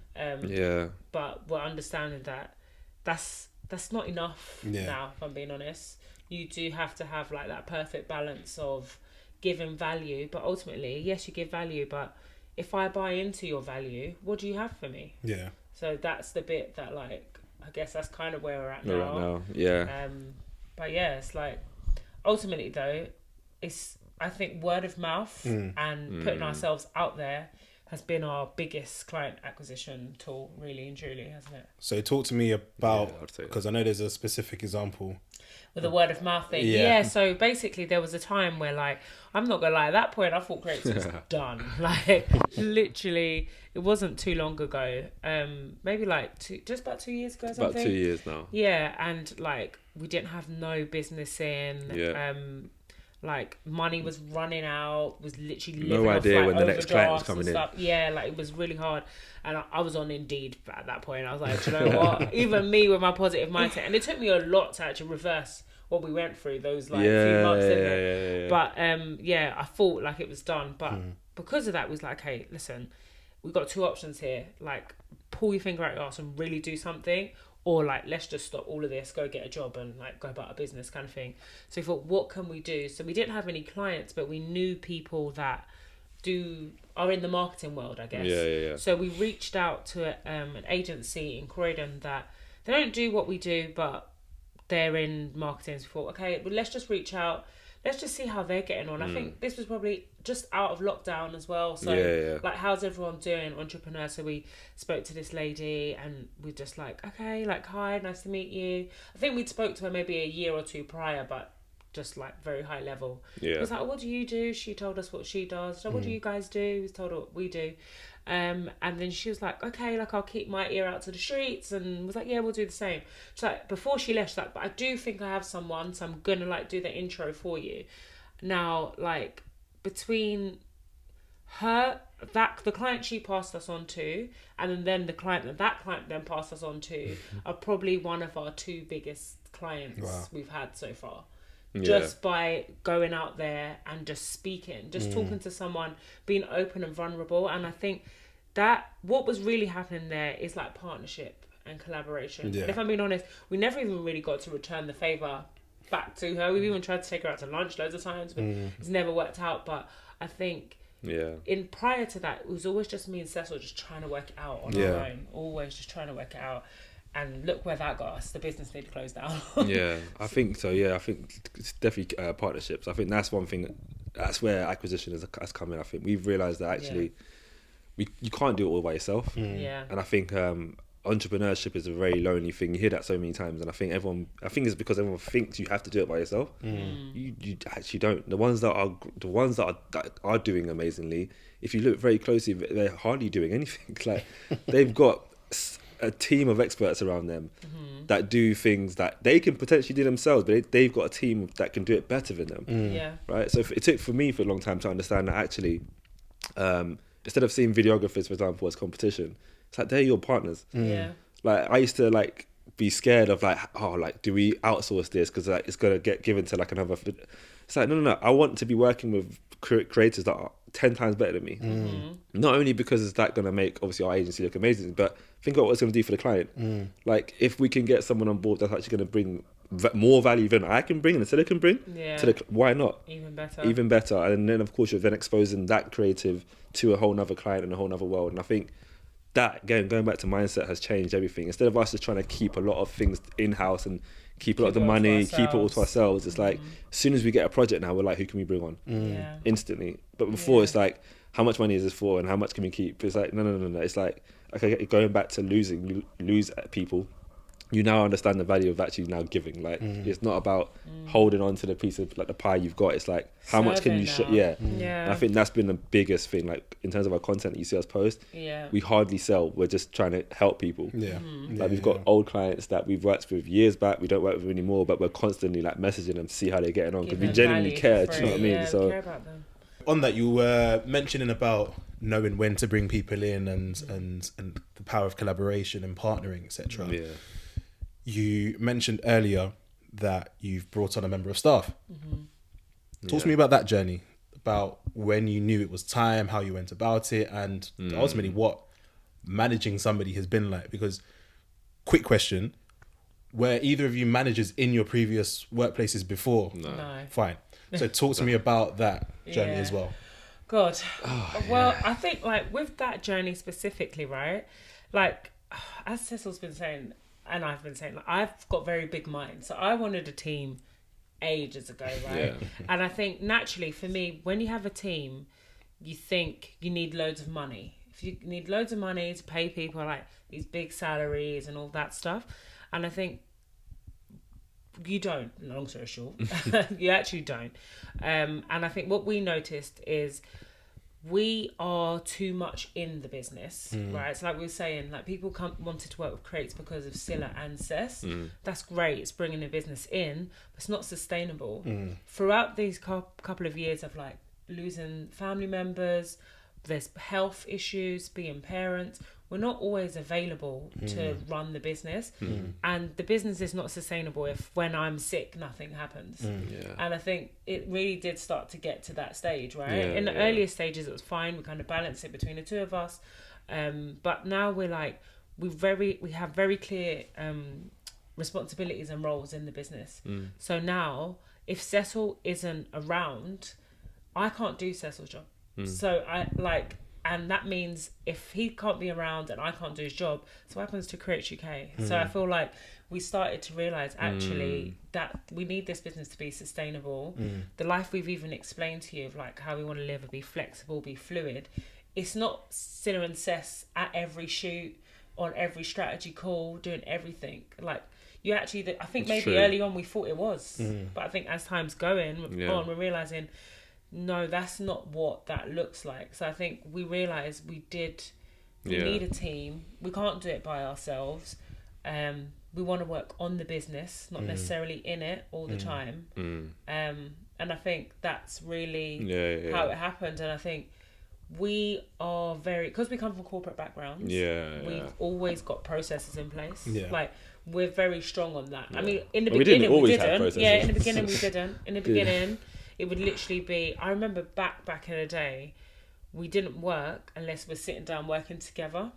but we're understanding that that's not enough now. If I'm being honest, you do have to have like that perfect balance of giving value, but ultimately, yes, you give value, but if I buy into your value, what do you have for me? Yeah. So that's the bit that, like, I guess that's kind of where we're at now. But yeah, it's like, ultimately though, it's, I think, word of mouth and putting ourselves out there has been our biggest client acquisition tool, really and truly, hasn't it? So talk to me about, because I know there's a specific example. With the word of mouth thing. Yeah, so basically there was a time where, like, I'm not going to lie, at that point I thought Creates was done. Like, literally, it wasn't too long ago. Maybe like just about 2 years ago or something. About 2 years now. Yeah, and like, we didn't have no business in. Like, money was running out, was literally living off, like, when the next client was coming in. Yeah, like, it was really hard. And I was on Indeed at that point. I was like, do you know what? Even me with my positive mindset. And it took me a lot to actually reverse what we went through those like few months in it. But I thought like it was done. But because of that, it was like, hey, listen, we've got 2 options here. Like, pull your finger out your arse and really do something, or like, let's just stop all of this, go get a job and like go about a business kind of thing. So we thought, what can we do? So we didn't have any clients, but we knew people that are in the marketing world, I guess. So we reached out to an agency in Croydon that they don't do what we do, but they're in marketing. So we thought, okay, well, let's just reach out. Let's just see how they're getting on. I think this was probably just out of lockdown as well. So, like, how's everyone doing? Entrepreneur. So we spoke to this lady and we're just like, okay, like, hi, nice to meet you. I think we'd spoke to her maybe a year or two prior, but just like very high level. Yeah. It was like, what do you do? She told us what she does. So what do you guys do? We told her what we do. And then she was like, okay, like, I'll keep my ear out to the streets, and was like, yeah, we'll do the same. She's like, before she left, she's like, but I do think I have someone, so I'm gonna like do the intro for you. Now, like, between her, the client she passed us on to, and then the client that client then passed us on to, are probably one of our 2 biggest clients we've had so far. Just by going out there and just speaking, just talking to someone, being open and vulnerable. And I think that what was really happening there is like partnership and collaboration. And if I'm being honest, we never even really got to return the favour back to her. We've even tried to take her out to lunch loads of times, but it's never worked out. But I think in prior to that, it was always just me and Cecil just trying to work it out on our own. Always just trying to work it out. And look where that got us. The business nearly closed down. I think so. I think it's definitely partnerships. I think that's one thing. That's where acquisition has come in. I think we've realised that actually you can't do it all by yourself. And I think entrepreneurship is a very lonely thing. You hear that so many times, and I think it's because everyone thinks you have to do it by yourself. You actually don't. The ones that are doing amazingly, if you look very closely, they're hardly doing anything. Like, they've got a team of experts around them that do things that they can potentially do themselves, but they've got a team that can do it better than them. Right. So it took for me for a long time to understand that actually, instead of seeing videographers, for example, as competition, it's like they're your partners. Like, I used to like be scared of like, oh, like, do we outsource this because like it's gonna get given to like another. It's like no. I want to be working with creators that are 10 times better than me. Not only because is that going to make obviously our agency look amazing, but think about what it's going to do for the client. Like, if we can get someone on board that's actually going to bring more value than I can bring and Cilla can bring, why not? Even better. And then of course you're then exposing that creative to a whole nother client and a whole nother world. And I think that, again, going back to mindset, has changed everything. Instead of us just trying to keep a lot of things in-house and keep a lot of the money, keep it all to ourselves, it's like, as soon as we get a project now, we're like, who can we bring on? Instantly. But before, it's like, how much money is this for and how much can we keep? It's like, no. It's like, okay, going back to lose people, you now understand the value of actually now giving. Like, it's not about holding on to the piece of like the pie you've got. It's like, how much can you And I think that's been the biggest thing, like, in terms of our content that you see us post. We hardly sell. We're just trying to help people. Like, we've got old clients that we've worked with years back, we don't work with anymore, but we're constantly like messaging them to see how they're getting on, because we genuinely care. Do you know what I mean? So, care about them. On that, you were mentioning about knowing when to bring people in and the power of collaboration and partnering, etc. You mentioned earlier that you've brought on a member of staff. Talk to me about that journey, about when you knew it was time, how you went about it, and ultimately what managing somebody has been like. Because, quick question, were either of you managers in your previous workplaces before? No. Fine. So talk to me about that journey as well. God. Well, I think like with that journey specifically, right? Like, as Cecil's been saying, and I've been saying, like, I've got very big minds. So I wanted a team ages ago, right? And I think naturally for me, when you have a team, you think you need loads of money. If you need loads of money to pay people like these big salaries and all that stuff. And I think you don't, long story short. You actually don't. And I think what we noticed is we are too much in the business, right? So like we were saying, like people wanted to work with creates because of Cilla and Cess. That's great. It's bringing a business in, but it's not sustainable. Throughout these couple of years of like losing family members, there's health issues, being parents, we're not always available to run the business. And the business is not sustainable if when I'm sick, nothing happens. And I think it really did start to get to that stage, right? In the earlier stages, it was fine. We kind of balanced it between the two of us. But now we're like, we have very clear responsibilities and roles in the business. So now, if Cecil isn't around, I can't do Cecil's job. So And that means if he can't be around and I can't do his job, so what happens to Create UK? So I feel like we started to realise actually that we need this business to be sustainable. The life we've even explained to you of like how we want to live and be flexible, be fluid. It's not Cilla and Cess at every shoot, on every strategy call, doing everything. Like you actually, I think maybe early on we thought it was, but I think as time's going on, we're realising, no, that's not what that looks like. So I think we realised we need a team. We can't do it by ourselves. We want to work on the business, not necessarily in it all the time. And I think that's really how it happened. And I think we are because we come from corporate backgrounds, we've always got processes in place. Like we're very strong on that. I mean, in the beginning we didn't. Yeah, in the beginning we didn't. In the beginning, it would literally be, I remember back in the day, we didn't work unless we're sitting down working together.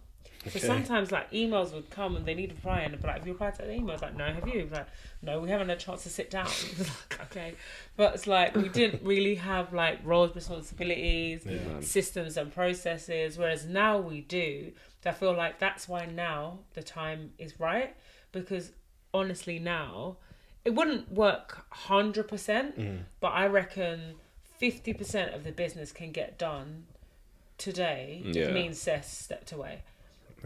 So sometimes like emails would come and they need replying, and be like, have you replied to the email? I was like, no, have you? Like, no, we haven't had a chance to sit down. Like, okay. But it's like we didn't really have like roles, responsibilities, systems and processes, whereas now we do. So I feel like that's why now the time is right, because honestly now it wouldn't work 100%, but I reckon 50% of the business can get done today if me and Cess stepped away.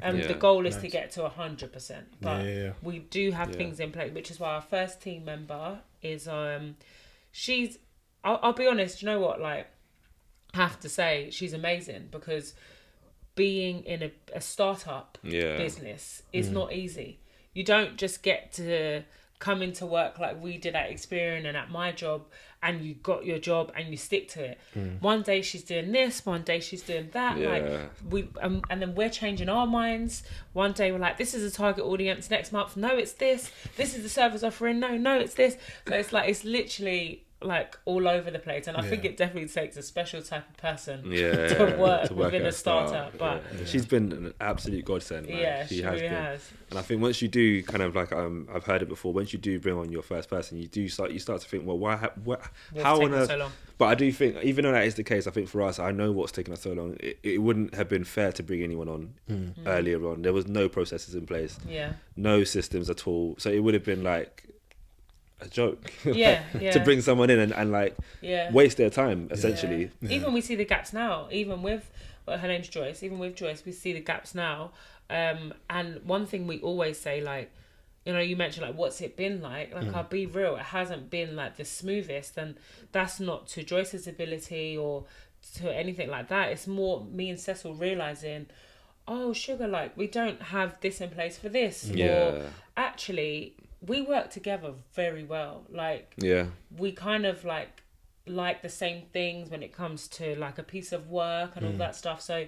And the goal is to get to 100%. But we do have things in place, which is why our first team member is, she's, I'll be honest, you know what, like, I have to say, she's amazing, because being in a startup business is not easy. You don't just get to come into work like we did at Experian and at my job, and you got your job and you stick to it. One day she's doing this, one day she's doing that. Like we and then we're changing our minds. One day we're like, this is a target audience. Next month, no, it's this. This is the service offering. No, it's this. So it's like, it's literally like all over the place, and I think it definitely takes a special type of person to work within a startup. But she's been an absolute godsend. Man. She really has. And I think once you do kind of like I've heard it before, once you do bring on your first person, you start to think, well, how on earth? So long? But I do think, even though that is the case, I think for us, I know what's taken us so long. It wouldn't have been fair to bring anyone on earlier on. There was no processes in place, no systems at all. So it would have been like a joke to bring someone in and like waste their time essentially. Even we see the gaps now, even with her name's Joyce, even with Joyce we see the gaps now, and one thing we always say, like, you know, you mentioned like what's it been like I'll be real, it hasn't been like the smoothest, and that's not to Joyce's ability or to anything like that. It's more me and Cecil realising, oh sugar, like we don't have this in place for this, or actually we work together very well. Like, we kind of like the same things when it comes to like a piece of work and all that stuff. So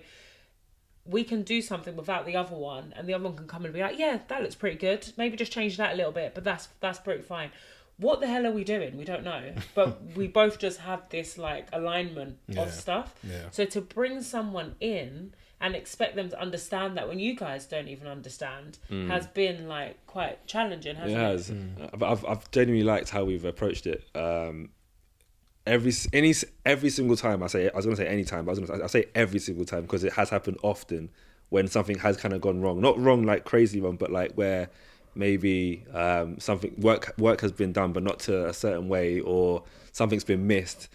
we can do something without the other one, and the other one can come and be like, yeah, that looks pretty good. Maybe just change that a little bit, but that's pretty fine. What the hell are we doing? We don't know. But we both just have this like alignment of stuff. So to bring someone in and expect them to understand that when you guys don't even understand has been like quite challenging, hasn't it? It has. I've genuinely liked how we've approached it. Every single time I was going to say any time, but I say every single time, because it has happened often when something has kind of gone wrong. Not wrong like crazy wrong, but like where maybe something work has been done but not to a certain way, or something's been missed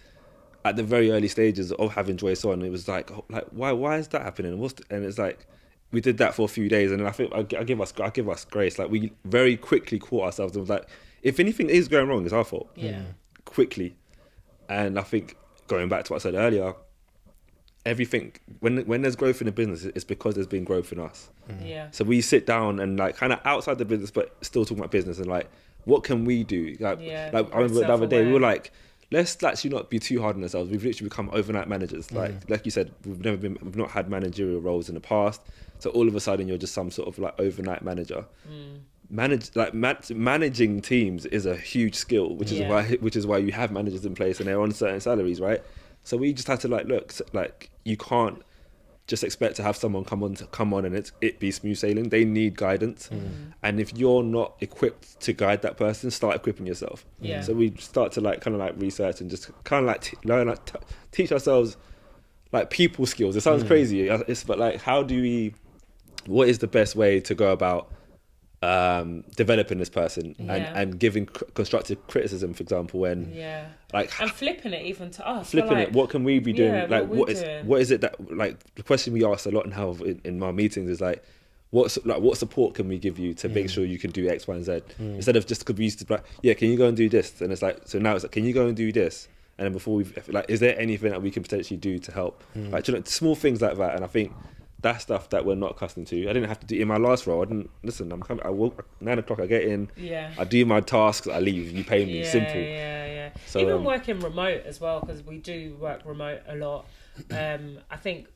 at the very early stages of having Joyce on. It was like why is that happening, and it's like we did that for a few days, and I think I give us grace. Like we very quickly caught ourselves and was like, if anything is going wrong, it's our fault. Quickly. And I think going back to what I said earlier, everything when there's growth in the business, it's because there's been growth in us. So we sit down and like kind of outside the business but still talking about business, and like what can we do, like I remember the other day we were like, let's actually not be too hard on ourselves. We've literally become overnight managers. Like you said, we've not had managerial roles in the past, so all of a sudden you're just some sort of like overnight manager. Managing teams is a huge skill, which is why you have managers in place and they're on certain salaries, right? So we just had to like look, like you can't just expect to have someone come on and it be smooth sailing. They need guidance, and if you're not equipped to guide that person, start equipping yourself. So we start to like kind of like research and just kind of like learn, like teach ourselves like people skills. It sounds crazy. But like, what is the best way to go about developing this person and giving constructive criticism, for example, when like, and flipping it even to us, flipping it, what can we be doing? Like, what is it that, like, the question we ask a lot now in our meetings is like, what support can we give you to make sure you can do X, Y, and Z, instead of just, because we used to be like, can you go and do this? And it's like, so now it's like, can you go and do this? And then before is there anything that we can potentially do to help? Like, small things like that. And I think that's stuff that we're not accustomed to. I didn't have to do in my last role. I didn't listen. I woke 9 o'clock. I get in. Yeah. I do my tasks. I leave. You pay me. Simple. Yeah. So even working remote as well, because we do work remote a lot. I think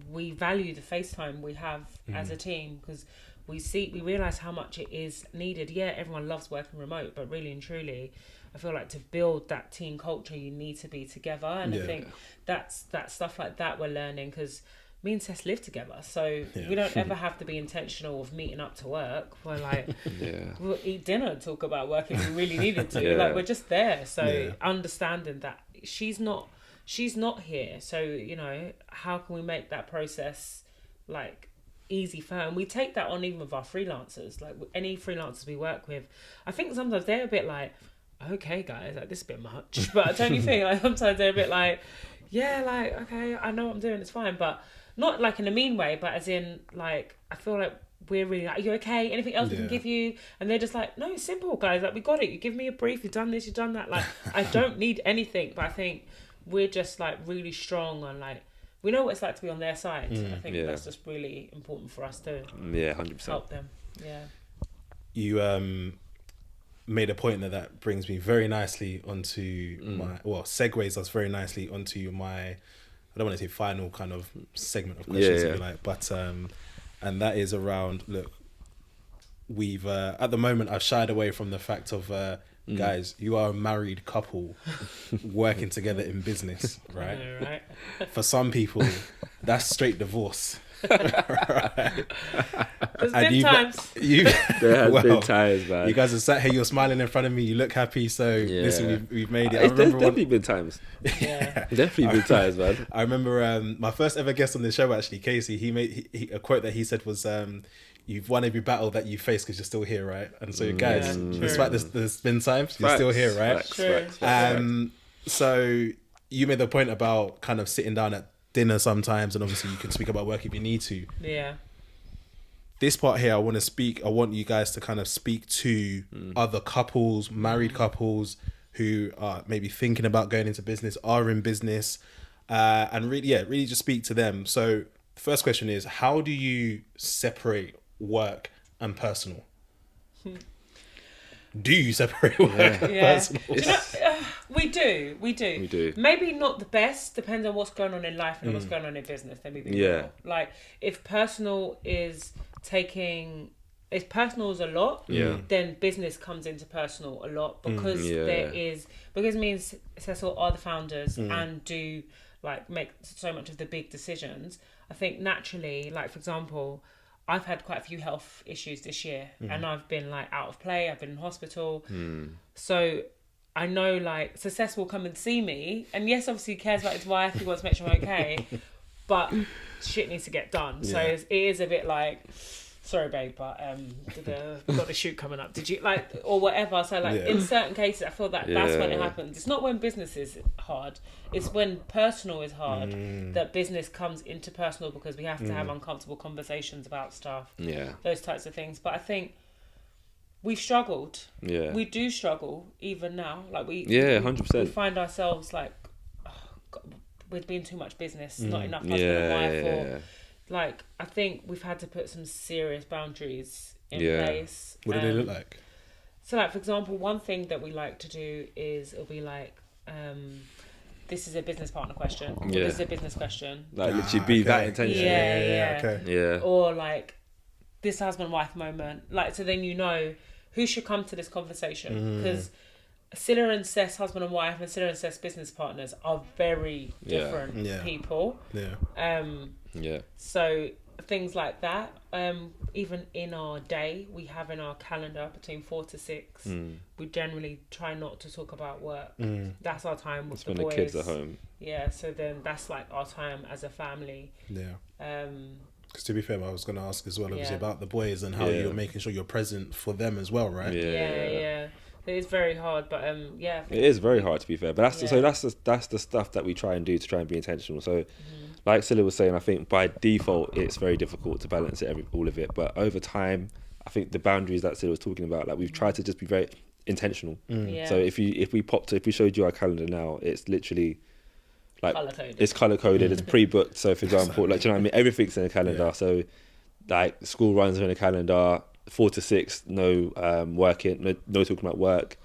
we value the FaceTime we have as a team, because we realise how much it is needed. Yeah, everyone loves working remote, but really and truly, I feel like to build that team culture, you need to be together. And I think that's stuff like that we're learning, because me and Cess live together, so we don't ever have to be intentional of meeting up to work. We're like, we'll eat dinner and talk about work if we really needed to. Like, we're just there. So understanding that she's not here, so, you know, how can we make that process like easy for her? And we take that on even with our freelancers. Like, any freelancers we work with, I think sometimes they're a bit like, okay guys, like, this is a bit much. But don't you think, like, sometimes they're a bit like, yeah, like, okay, I know what I'm doing, it's fine. But not like in a mean way, but as in, like, I feel like we're really like, are you okay? Anything else we can give you? And they're just like, no, it's simple, guys. Like, we got it. You give me a brief. You've done this. You've done that. Like, I don't need anything. But I think we're just, like, really strong on, like, we know what it's like to be on their side. I think that's just really important for us to 100% help them. Yeah. You made a point that brings me very nicely onto segues us very nicely onto my, I don't want to say final kind of segment of questions, if you like, but and that is around, look, we've at the moment I've shied away from the fact of guys, you are a married couple working together in business, right? I know, right? For some people, that's straight divorce. Right. There's been times. There has been times, man. You guys are sat here, you're smiling in front of me, you look happy, so listen, we've made it. There's definitely been times. Definitely been times, man. I remember my first ever guest on the show, actually, Casey, he made a quote that he said was, you've won every battle that you face because you're still here, right? And so, guys, despite there's been times, you're still here, right? Facts. So you made the point about kind of sitting down at dinner sometimes, and obviously you can speak about work if you need to. Yeah. This part here, I want you guys to kind of speak to other couples, married couples who are maybe thinking about going into business, are in business, and really just speak to them. So the first question is, how do you separate work and personal? Do you separate work and personal? Do you know, we do. Maybe not the best, depends on what's going on in life and what's going on in business. Then we real. Like, if personal is a lot, then business comes into personal a lot, because because me and Cecil are the founders and do, like, make so much of the big decisions. I think naturally, like, for example, I've had quite a few health issues this year, and I've been, like, out of play. I've been in hospital. So I know, like, Cess will come and see me, and yes, obviously he cares about his wife. He wants to make sure I'm okay, but shit needs to get done. So it is a bit like, sorry, babe, but we've got a shoot coming up. Did you, like, or whatever? So, like, in certain cases, I feel that that's when it happens. It's not when business is hard. It's when personal is hard that business comes into personal, because we have to have uncomfortable conversations about stuff. Yeah. Those types of things. But I think we've struggled. Yeah. We do struggle even now. Like, 100%. We find ourselves like, with being too much business, not enough husband and wife, like, I think we've had to put some serious boundaries in place. What do they look like? So, like, for example, one thing that we like to do is, it'll be like, this is a business partner question. Or this is a business question. Like, literally be that intentional. Yeah. Or, like, this husband-wife moment. Like, so then you know who should come to this conversation. Because Cilla and Cess, husband and wife, and Cilla and Cess, business partners, are very different people. So things like that. Even in our day, we have in our calendar between 4 to 6. We generally try not to talk about work. That's our time with the boys. When the kids are home. Yeah, so then that's like our time as a family. Yeah. Because to be fair, I was going to ask as well, obviously, about the boys and how you're making sure you're present for them as well, right? Yeah. It is very hard, but yeah. It is very hard, to be fair. But that's the stuff that we try and do to try and be intentional. So, like Cilla was saying, I think by default it's very difficult to balance all of it. But over time, I think the boundaries that Cilla was talking about, like we've tried to just be very intentional. So if we showed you our calendar now, it's literally like it's color coded, it's pre-booked. So for example, like, do you know what I mean? Everything's in a calendar. So like school runs are in a calendar. 4 to 6, no working, no talking about work,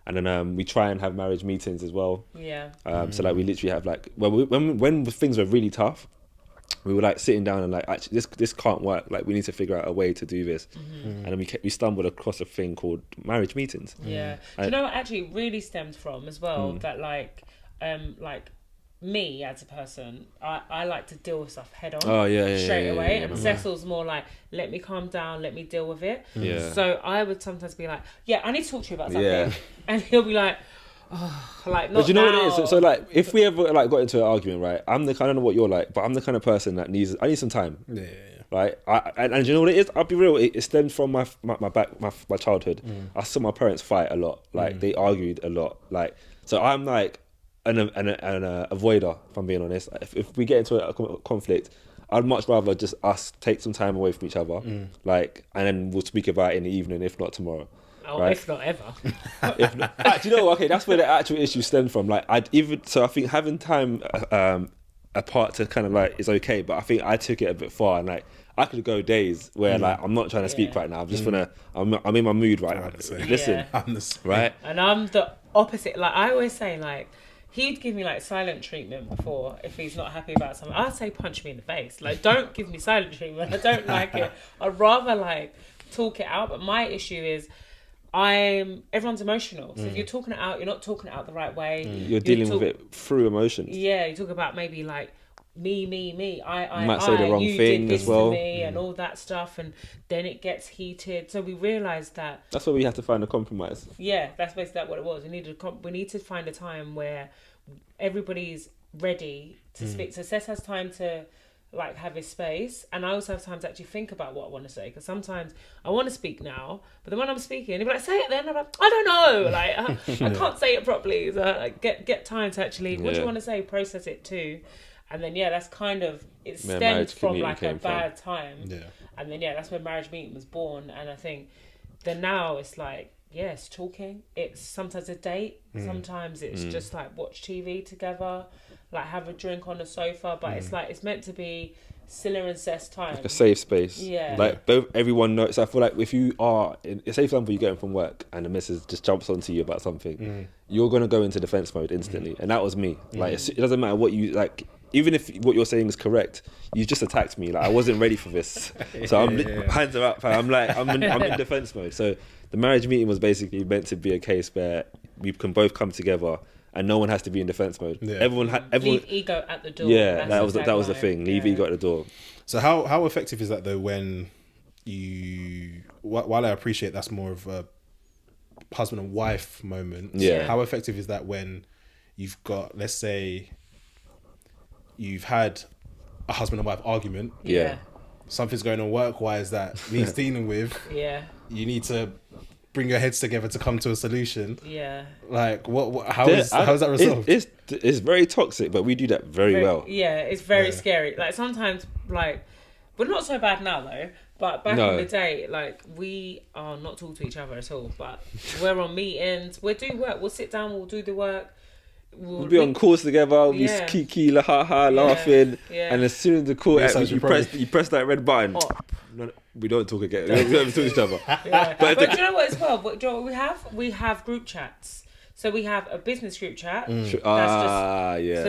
and then we try and have marriage meetings as well. So like we literally have like when things were really tough, we were like sitting down and like, actually this can't work. Like we need to figure out a way to do this, and then we stumbled across a thing called marriage meetings. Do you know what actually it really stems from as well? That like me as a person, I like to deal with stuff head on straight away. And Cecil's more like, let me calm down, let me deal with it. So I would sometimes be like, I need to talk to you about something. And he'll be like, oh, like, not. But you know now. What it is? So like, if we ever like got into an argument, right? I don't know what you're like, but I'm the kind of person that I need some time. Right, and you know what it is? I'll be real. It stems from my childhood. I saw my parents fight a lot. Like they argued a lot. Like so, I'm like an avoider, if I'm being honest. If we get into a conflict, I'd much rather just us take some time away from each other, like, and then we'll speak about it in the evening, if not tomorrow. Oh, right? If not ever. If not, do you know what? Okay, that's where the actual issue stems from. Like, I think having time apart to kind of like is okay, but I think I took it a bit far, and like I could go days where like I'm not trying to speak right now. I'm just I'm in my mood right now. Listen, right? And I'm the opposite. Like I always say, like, he'd give me like silent treatment before if he's not happy about something. I'd say punch me in the face. Like, don't give me silent treatment. I don't like it. I'd rather like talk it out. But my issue is everyone's emotional. So if you're talking it out, you're not talking it out the right way. You're dealing with it through emotions. Yeah, you talk about maybe like me. I might say the wrong thing as well, to me and all that stuff, and then it gets heated. So we realised that that's where we have to find a compromise. Yeah, that's basically what it was. We need to find a time where everybody's ready to speak. So Seth has time to like have his space, and I also have time to actually think about what I want to say, because sometimes I want to speak now, but then when I'm speaking, he'll be like, say it then. I'm like, I don't know, like I can't say it properly. So like, get time to actually what do you want to say, process it too. And then that's kind of it stems from like a bad time. And then that's when marriage meeting was born. And I think then now it's like it's talking. It's sometimes a date. Sometimes it's just like watch TV together, like have a drink on the sofa. But it's like it's meant to be Cilla and Cess time, like a safe space. Like everyone knows. So I feel like if you are, say for example, you're getting from work and the missus just jumps onto you about something, you're gonna go into defense mode instantly. And that was me. Like it doesn't matter what you like. Even if what you're saying is correct, you just attacked me. Like I wasn't ready for this, so hands are up. I'm like I'm in defense mode. So the marriage meeting was basically meant to be a case where we can both come together and no one has to be in defense mode. Everyone leave ego at the door. That was the thing. Leave ego at the door. So how effective is that though? When you, while I appreciate that's more of a husband and wife moment. How effective is that when you've got, let's say, you've had a husband and wife argument. Something's going on work-wise that needs dealing with. You need to bring your heads together to come to a solution. Like, how is that resolved? It's very toxic, but we do that very well. It's very scary. Like, sometimes, like, we're not so bad now, though. But back in the day, like, we are not talking to each other at all. But we're on meetings. We'll do work. We'll sit down. We'll do the work. We'll be on calls together, we'll be kiki, laughing, and as soon as the call ends, you press that red button. We don't talk again. We don't talk to each other. But do you know what as well? Do you know what we have? We have group chats. So we have a business group chat. So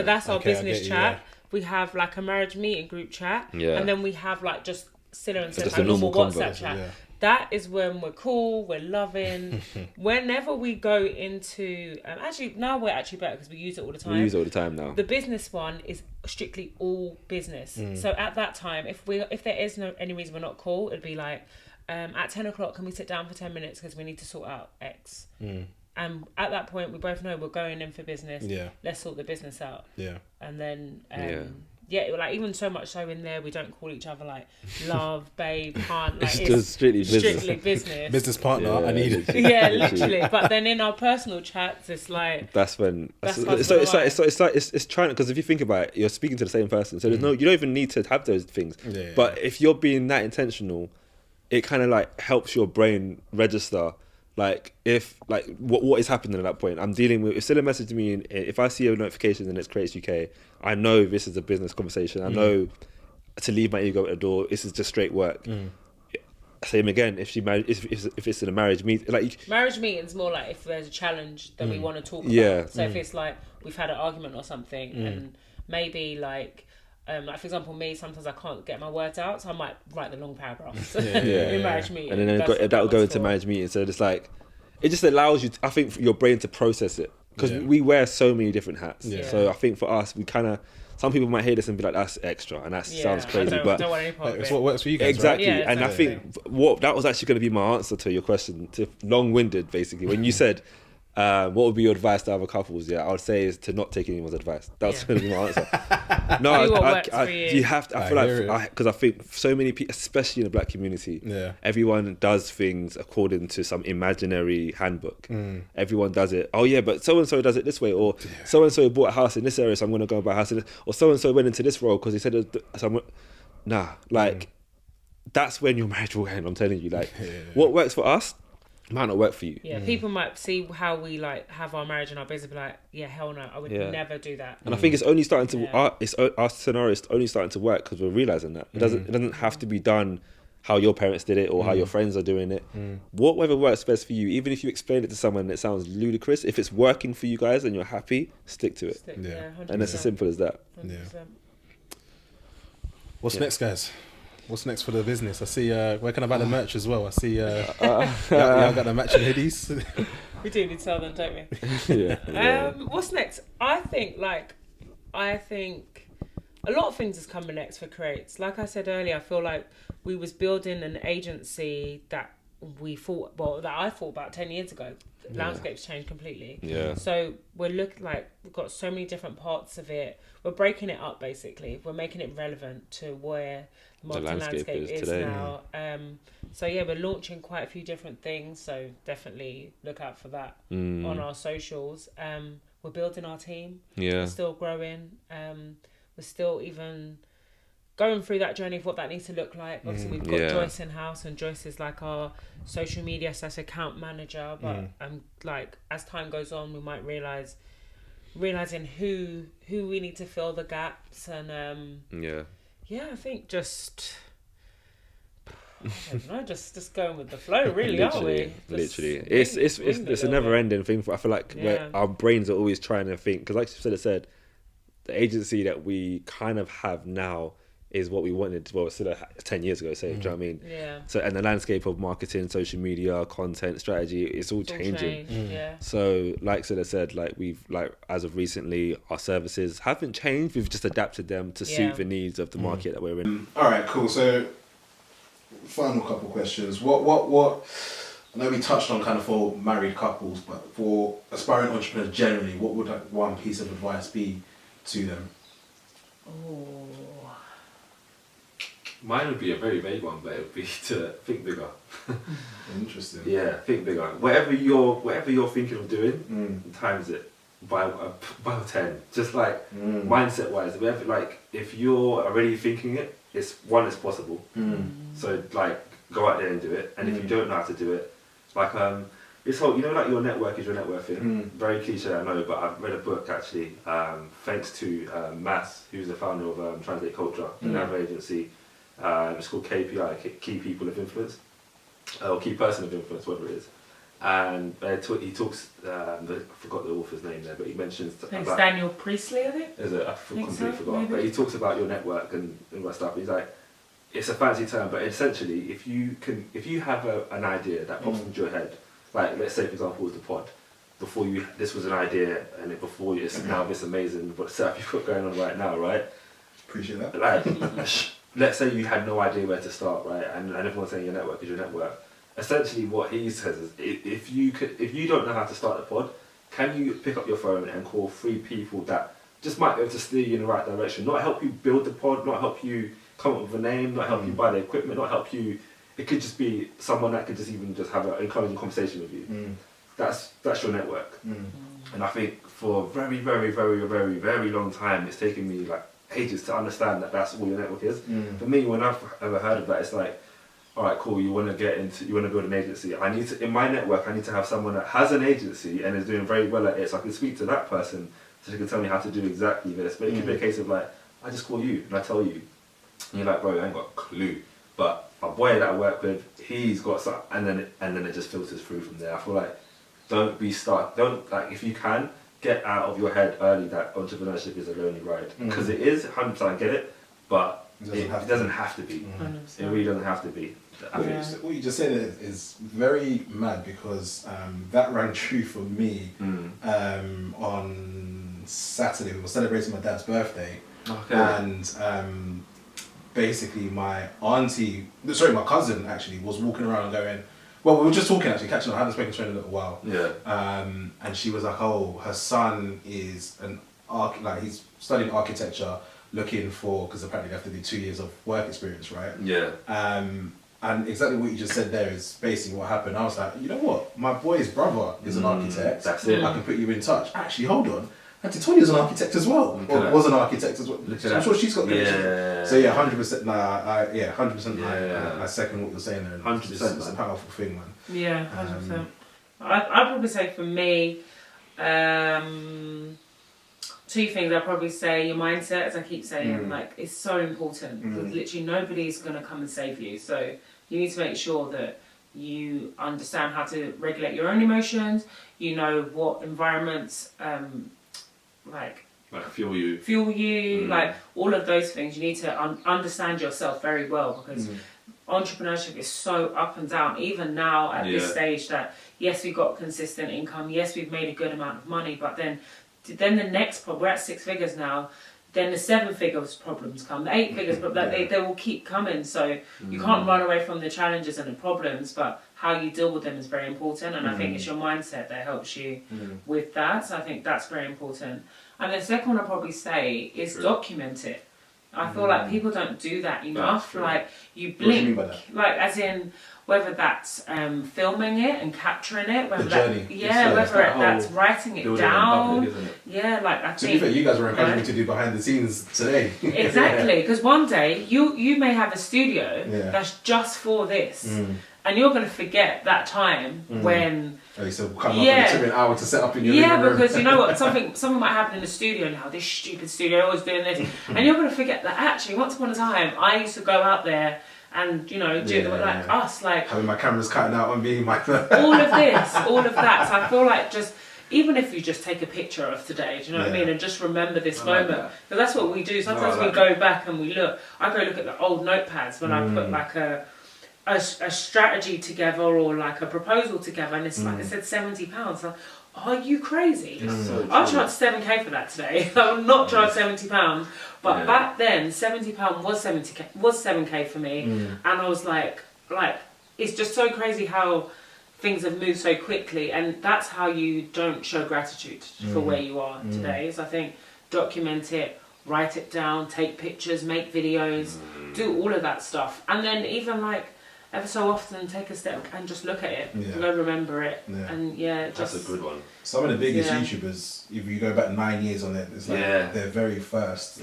that's our business chat. We have like a marriage meeting group chat, and then we have like just Cilla and Cilla, like normal WhatsApp chat. that is when we're cool, we're loving. Whenever we go into actually now we're actually better because we use it all the time. We use it all the time now. The business one is strictly all business. So at that time, if there is any reason we're not cool, it'd be like at 10 o'clock, can we sit down for 10 minutes because we need to sort out X. And at that point, we both know we're going in for business. Yeah. Let's sort the business out. Yeah. And then, like even so much so in there, we don't call each other like love, babe, can't. Like, it's just strictly business. Business partner, I need it. Yeah, literally. But then in our personal chats, it's like that's when. It's trying because if you think about it, you're speaking to the same person, so there's no. You don't even need to have those things. Yeah, but if you're being that intentional, it kind of like helps your brain register. Like if like what is happening at that point, I'm dealing with. If Cilla messaged me, and if I see a notification and it's Creates UK, I know this is a business conversation. I know to leave my ego at the door. This is just straight work. Same again. If she married, if it's in a marriage meet, like marriage meeting's more like if there's a challenge that we want to talk about. Yeah. So if it's like we've had an argument or something, and maybe like for example, me sometimes I can't get my words out, so I might write the long paragraphs in marriage meeting, and then that will go into marriage meeting. So it's like it just allows you, I think, for your brain to process it because we wear so many different hats. Yeah. So I think for us, we kind of. Some people might hear this and be like, "That's extra," and that sounds crazy. But don't want any part of it. It's what works for you guys, exactly. Right? Yeah, and I think what that was actually going to be my answer to your question, to long-winded, basically. When you said, "What would be your advice to other couples?" Yeah, I would say is to not take anyone's advice. That's going to be my answer. No, you have to. I feel like because I think so many people, especially in the black community, everyone does things according to some imaginary handbook. Everyone does it. Oh yeah, but so and so does it this way, or so and so bought a house in this area, so I'm going to go and buy a house in this, or so and so went into this role because he said, that's when your marriage will end. I'm telling you, like what works for us might not work for you. Yeah, people might see how we like have our marriage and our business, be like, yeah, hell no, I would never do that. And I think it's only starting to our scenario is only starting to work because we're realizing that it doesn't have to be done how your parents did it or how your friends are doing it. Whatever works best for you, even if you explain it to someone and it sounds ludicrous, if it's working for you guys and you're happy, stick to it. And it's as simple as that. 100%. What's next, guys? What's next for the business? I see, where can I buy the merch as well? I see, I got the matching hoodies. We do need to sell them, don't we? What's next? I think a lot of things is coming next for Creates. Like I said earlier, I feel like we was building an agency that I thought about 10 years ago. The landscape's changed completely. Yeah. So we're looking like we've got so many different parts of it. We're breaking it up basically. We're making it relevant to where the landscape is today. Now. So we're launching quite a few different things. So definitely look out for that on our socials. We're building our team. Yeah. We're still growing. We're still even going through that journey of what that needs to look like. Obviously, we've got Joyce in house, and Joyce is like our social media / account manager. But like as time goes on, we might realizing who we need to fill the gaps, and I think just going with the flow, really, aren't we? Literally, it's a never ending thing. I feel like our brains are always trying to think because, like you said, the agency that we kind of have now is what we wanted. Well, still 10 years ago, say. Do you know what I mean? Yeah. So, and the landscape of marketing, social media, content, strategy, it's all changing. Yeah. So, like Cilla said, like we've as of recently, our services haven't changed. We've just adapted them to suit the needs of the market that we're in. All right, cool. So, final couple questions. What? I know we touched on kind of for married couples, but for aspiring entrepreneurs generally, what would one piece of advice be to them? Oh. Mine would be a very vague one, but it would be to think bigger. Interesting. Yeah, think bigger. Whatever you're thinking of doing, times it by 10. Just like mindset wise, if you're already thinking it, it's possible. So like go out there and do it. And if you don't know how to do it, like this whole, like your network is your net worth. Very cliche, I know, but I've read a book actually, thanks to Mass, who's the founder of Translate Culture, another agency. It's called KPI, Key People of Influence, or Key Person of Influence, whatever it is. And he talks, I forgot the author's name there, but he mentions... It's Daniel Priestley, I think? Is it? I completely forgot. Maybe. But he talks about your network and all that stuff. He's like, it's a fancy term, but essentially, if you have an idea that pops into your head, like let's say for example, with the pod, this was an idea, and before you, it's now this amazing setup you've got going on right now, right? Appreciate that. Like, let's say you had no idea where to start, right? And everyone's saying your network is your network. Essentially, what he says is, if you don't know how to start a pod, can you pick up your phone and call 3 people that just might be able to steer you in the right direction, not help you build the pod, not help you come up with a name, not help you buy the equipment, not help you. It could just be someone that could just even just have an encouraging conversation with you. That's your network. And I think for a very, very, very, very, very long time, it's taken me like ages to understand that that's all your network is. For me, when I've ever heard of that, it's like, all right, cool. You want to build an agency. In my network, I need to have someone that has an agency and is doing very well at it, so I can speak to that person, so she can tell me how to do exactly this. But it could be a case of like, I just call you and I tell you, and you're like, bro, I ain't got a clue. But my boy that I work with, he's got some, and then it just filters through from there. I feel like if you can, get out of your head early that entrepreneurship is a lonely ride, because it is 100%. I get it, but it doesn't have to be. It really doesn't have to be. What you just said is very mad, because that rang true for me on Saturday. We were celebrating my dad's birthday, and basically my cousin actually was walking around going, well, we were just talking actually, catching up. I hadn't spoken to her in a little while. And she was like, oh, her son is he's studying architecture, looking for, because apparently they have to do 2 years of work experience, right? And exactly what you just said there is basically what happened. I was like, you know what? My boy's brother is an architect. That's it. I can put you in touch. Actually, hold on. Auntie Tonia's an architect as well, or was an architect as well. I'm sure she's got the So yeah, 100%. 100%. I second what you're saying there. 100%. It's a powerful thing, man. Yeah, 100%. I'd probably say for me, 2 things. I'd probably say your mindset, as I keep saying, like, it's so important. Because literally nobody's gonna come and save you. So you need to make sure that you understand how to regulate your own emotions. You know what environments like fuel you, like all of those things. You need to understand yourself very well, because entrepreneurship is so up and down. Even now at this stage, that yes, we've got consistent income, yes, we've made a good amount of money, but then the next problem, we're at 6 figures now, then the 7 figures problems come, the 8 figures, but they will keep coming. So you can't run away from the challenges and the problems, but how you deal with them is very important. And I think it's your mindset that helps you with that. So I think that's very important. And the second one I'd probably say is document it. I feel like people don't do that enough. Like, you blink, like as in whether that's filming it and capturing it, whether that's writing it down. Like I think. To be fair, you guys were encouraging me to do behind the scenes today. Exactly, because one day you may have a studio that's just for this. And you're going to forget that time when... So come up and it took me an hour to set up in your living room. Because you know what, something might happen in the studio now, this stupid studio, always doing this. And you're going to forget that actually, once upon a time, I used to go out there and, do like us, like... having my cameras cutting out on me, all of this, all of that. So I feel like just... Even if you just take a picture of today, do you know what I mean? And just remember this moment. Because that's what we do. Sometimes we go back and we look. I go look at the old notepads when I put like a strategy together or like a proposal together, and it's like I said, £70. Like, are you crazy? I'll charge 7k for that today. I will not charge £70. But back then, £70 was 7k for me, and I was like, it's just so crazy how things have moved so quickly, and that's how you don't show gratitude for where you are today. So I think document it, write it down, take pictures, make videos, do all of that stuff, and then even like ever so often take a step and just look at it, go remember it, and that's a good one. Some of the biggest YouTubers, if you go back 9 years on it, it's like their very first,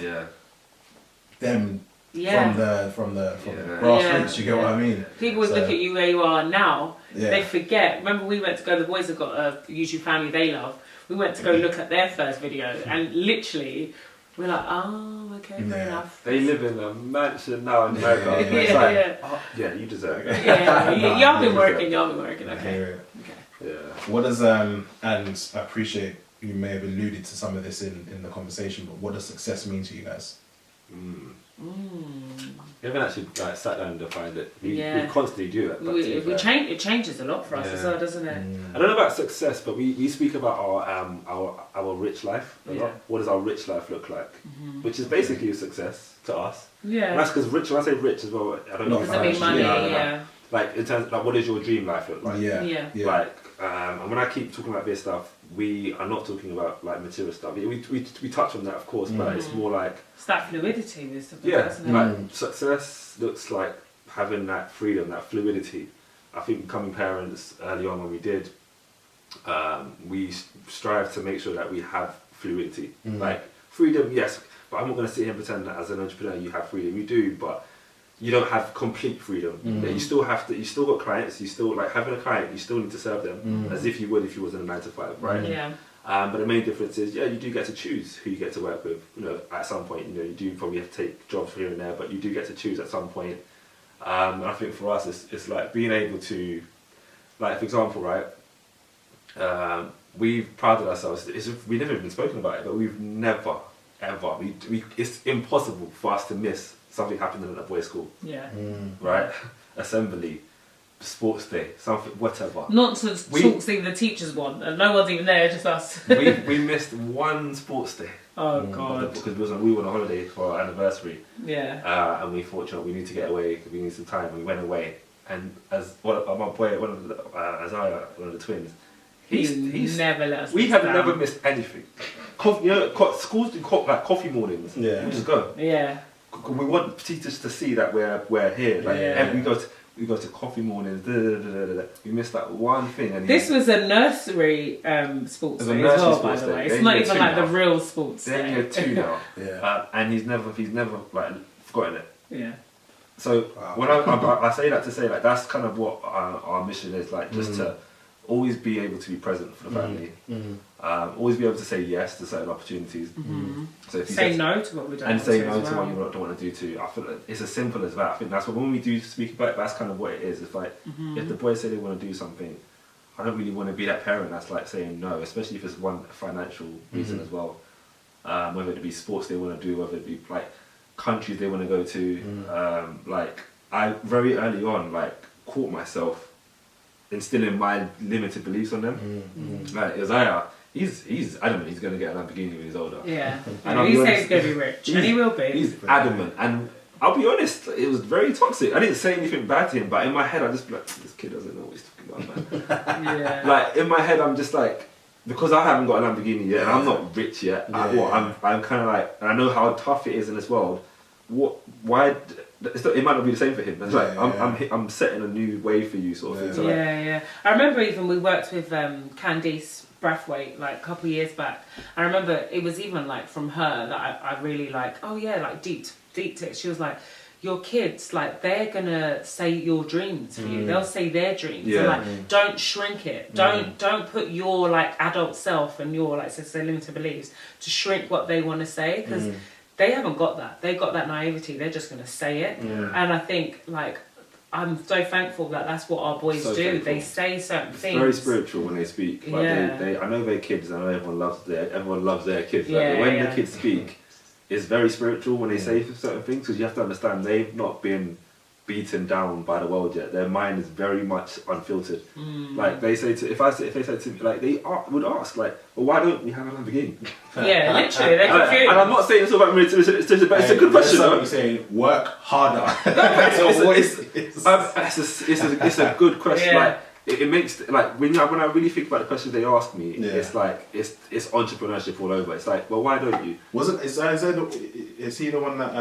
them from the grassroots. You get what I mean? People would look at you where you are now. They forget. Remember, we went to go. The boys have got a YouTube family they love. We went to go look at their first video, and literally, we're like, oh, okay, fair enough. They live in a mansion now in America. You deserve it. Y'all been working. Okay. What does and I appreciate you may have alluded to some of this in the conversation, but what does success mean to you guys? We haven't actually like sat down and defined it. We constantly do it. But it changes a lot for us as well, doesn't it? I don't know about success, but we speak about our rich life a lot. What does our rich life look like? Which is basically a success to us. Yeah. And that's because rich. When I say rich as well, I don't know. Does it mean money? Like in terms of, like, what does your dream life look like? Yeah. Like, and when I keep talking about this stuff, we are not talking about like material stuff. We touch on that, of course, but it's more like it's that fluidity with stuff. Like success looks like having that freedom, that fluidity. I think becoming parents early on when we did, we strive to make sure that we have fluidity. Like freedom, yes, but I'm not going to sit here and pretend that as an entrepreneur you have freedom. You do, but you don't have complete freedom. You still have to. You still got clients. You still like having a client. You still need to serve them as if you would if you was in a 9 to 5, right? Yeah. But the main difference is, you do get to choose who you get to work with. You know, at some point, you do probably have to take jobs here and there, but you do get to choose at some point. And I think for us, it's like being able to, like for example, right? We've prided ourselves. We've never even spoken about it, but we've never ever. It's impossible for us to miss something happening at a boys' school. Yeah. Right? Assembly, sports day, something, whatever. Nonsense talks even the teachers want, and no one's even there, just us. we missed one sports day. Oh God! Because we were on a holiday for our anniversary. Yeah. And we thought, we need to get away because we need some time. We went away, and as my boy, Isaiah, one of the twins, he's never let us. We have never missed anything. Schools do like coffee mornings. Yeah. We just go. Yeah. We want teachers to see that we're here. Like we go to coffee mornings. We missed that one thing. And this was a nursery sports day as well, by the way. It's not even like the real sports day. They're year 2 now. And he's never like forgotten it. Yeah. So when I say that to say like that's kind of what our mission is, like, just to always be able to be present for the family. Always be able to say yes to certain opportunities. So if you say no to what we don't and want say to no as to well. what you don't want to do too. I feel like it's as simple as that. I think that's what when we do speak about it, that's kind of what it is. It's like if the boys say they want to do something, I don't really want to be that parent that's like saying no, especially if it's one financial reason as well. Whether it be sports they want to do, whether it be like countries they want to go to. Like I very early on like caught myself instilling my limited beliefs on them. Like Isaiah, he's adamant he's going to get a Lamborghini when he's older. Yeah, and he says he's going to be rich, and he will be. He's adamant, and I'll be honest, it was very toxic. I didn't say anything bad to him, but in my head I just be like, this kid doesn't know what he's talking about, man. Yeah. Like in my head I'm just like, because I haven't got a Lamborghini yet, and I'm not rich yet. I'm kind of like, and I know how tough it is in this world. Why? It might not be the same for him. It's like I'm setting a new way for you, sort of thing. So yeah. I remember even we worked with Candice Brathwaite like a couple of years back. I remember it was even like from her that I really like. Oh yeah, like deep text. She was like, your kids, like they're gonna say your dreams for you. They'll say their dreams. Yeah. So, like don't shrink it. Don't put your like adult self and your like say limited beliefs to shrink what they want to say, because they haven't got that. They've got that naivety. They're just going to say it. Yeah. And I think, like, I'm so thankful that that's what our boys do. Thankful. They say certain things. It's very spiritual when they speak. Like I know they're kids. I know everyone loves their kids. Like, when the kids speak, it's very spiritual when they say certain things, because you have to understand they've not been beaten down by the world yet. Their mind is very much unfiltered. Like they say to, if they said to me, like they would ask, like, well, why don't we have a Lamborghini? Yeah, literally, they're confused. And I'm not saying it's all about me. It's a good question. You're saying work harder. It's a good question. Yeah. Like it makes, like when I really think about the questions they ask me, it's like it's entrepreneurship all over. It's like, well, why don't you? Is he the one that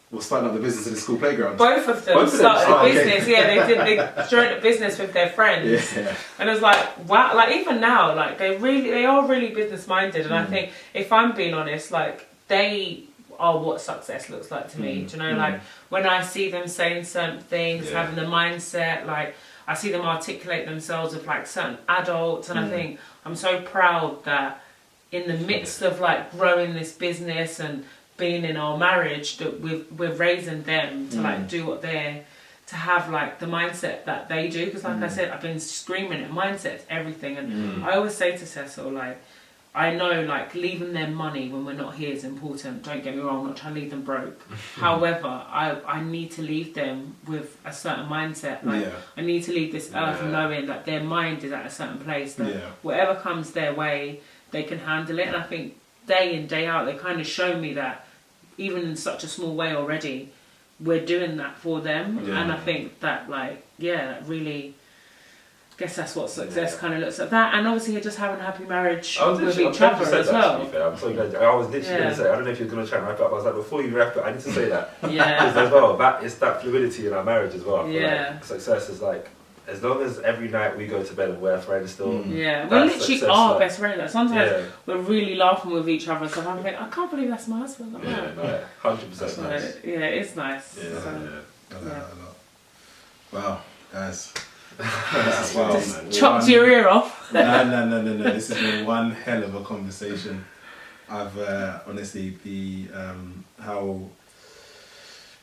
was starting up the business in the school playground? Both of them started a business. Yeah, they joined a business with their friends. Yeah. And it was like, wow, like even now, like they are really business minded. And I think, if I'm being honest, like they are what success looks like to me. Do you know, like when I see them saying certain things, having the mindset, like I see them articulate themselves with like certain adults, and I think I'm so proud that in the midst of like growing this business and being in our marriage, that we're raising them to like do what to have like the mindset that they do, because like I said, I've been screaming it, mindset's everything. And I always say to Cecil, like, I know, like, leaving them money when we're not here is important. Don't get me wrong, I'm not trying to leave them broke. However, I need to leave them with a certain mindset. Like, I need to leave this earth knowing that their mind is at a certain place, that whatever comes their way, they can handle it. And I think day in, day out, they kind of show me that, even in such a small way already, we're doing that for them. And I think that, like, that really... I guess that's what success kind of looks like. That, and obviously you're just having a happy marriage with each other as well. I'm so glad. I was literally going to say, I don't know if you're going to try and wrap it up. I was like, before you wrap it, I need to say that. Because as well, it's that fluidity in our marriage as well. I feel like success is like, as long as every night we go to bed and we're friends still. We literally are best friends. Like, sometimes we're really laughing with each other. So I'm like, I can't believe that's my husband. Like, 100% nice. Yeah, it's nice. Wow, guys. Just chopped your ear off. No. This has been one hell of a conversation. I've honestly, how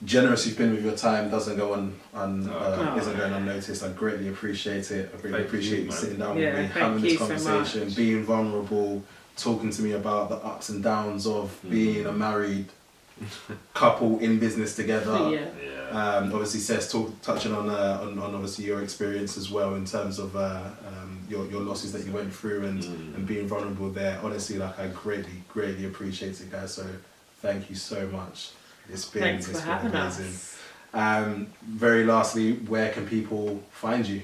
generous you've been with your time doesn't go isn't going unnoticed. I greatly appreciate it. I greatly appreciate you sitting down with me, having this conversation, being vulnerable, talking to me about the ups and downs of being a married couple in business together. Obviously, Cec touching on obviously your experience as well in terms of your losses that you went through and being vulnerable there. Honestly, like, I greatly appreciate it, guys. So thank you so much. It's been amazing. Very lastly, where can people find you?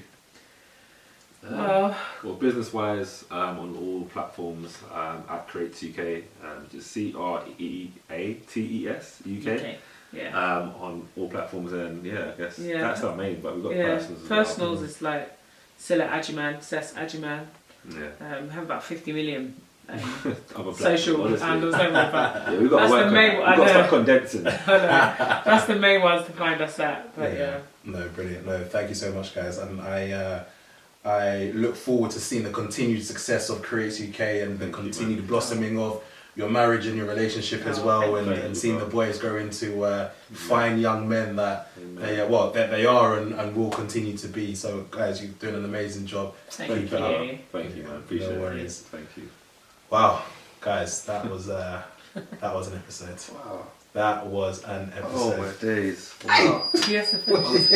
Well, business-wise, on all platforms at Creates UK, just CREATES UK. On all platforms, and I guess that's our main. But we've got personals. Personals is like Cilla Agyemang, Cec Agyemang. We have about 50 million social handles. We've got to start condensing. That's the main ones to find us at. But no, brilliant. No, thank you so much, guys, and I look forward to seeing the continued success of Creates UK and the continued blossoming of your marriage and your relationship as well, and seeing the boys grow into fine young men that they are and will continue to be. So, guys, you're doing an amazing job. Thank you, man. Appreciate it. Thank you. Wow, guys, that was an episode. Wow, that was an episode. Oh my days! Wow. Yes, of course.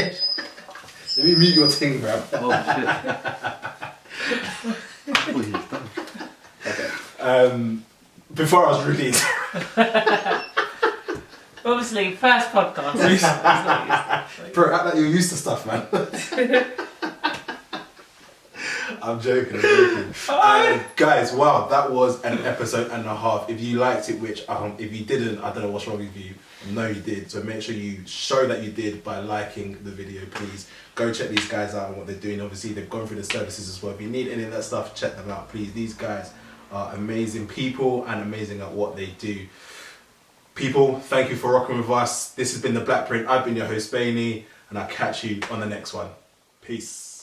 Let me mute your thing, bro. Oh shit! Okay. Before I was released. Obviously, first podcast. Bro, act like you're used to stuff, man. I'm joking. Guys, wow, that was an episode and a half. If you liked it, which if you didn't, I don't know what's wrong with you. I know you did. So make sure you show that you did by liking the video, please. Go check these guys out and what they're doing. Obviously, they've gone through the services as well. If you need any of that stuff, check them out, please. These guys are amazing people and amazing at what they do. People, thank you for rocking with us. This has been the Blackprint. I've been your host, Bainey, and I'll catch you on the next one. Peace.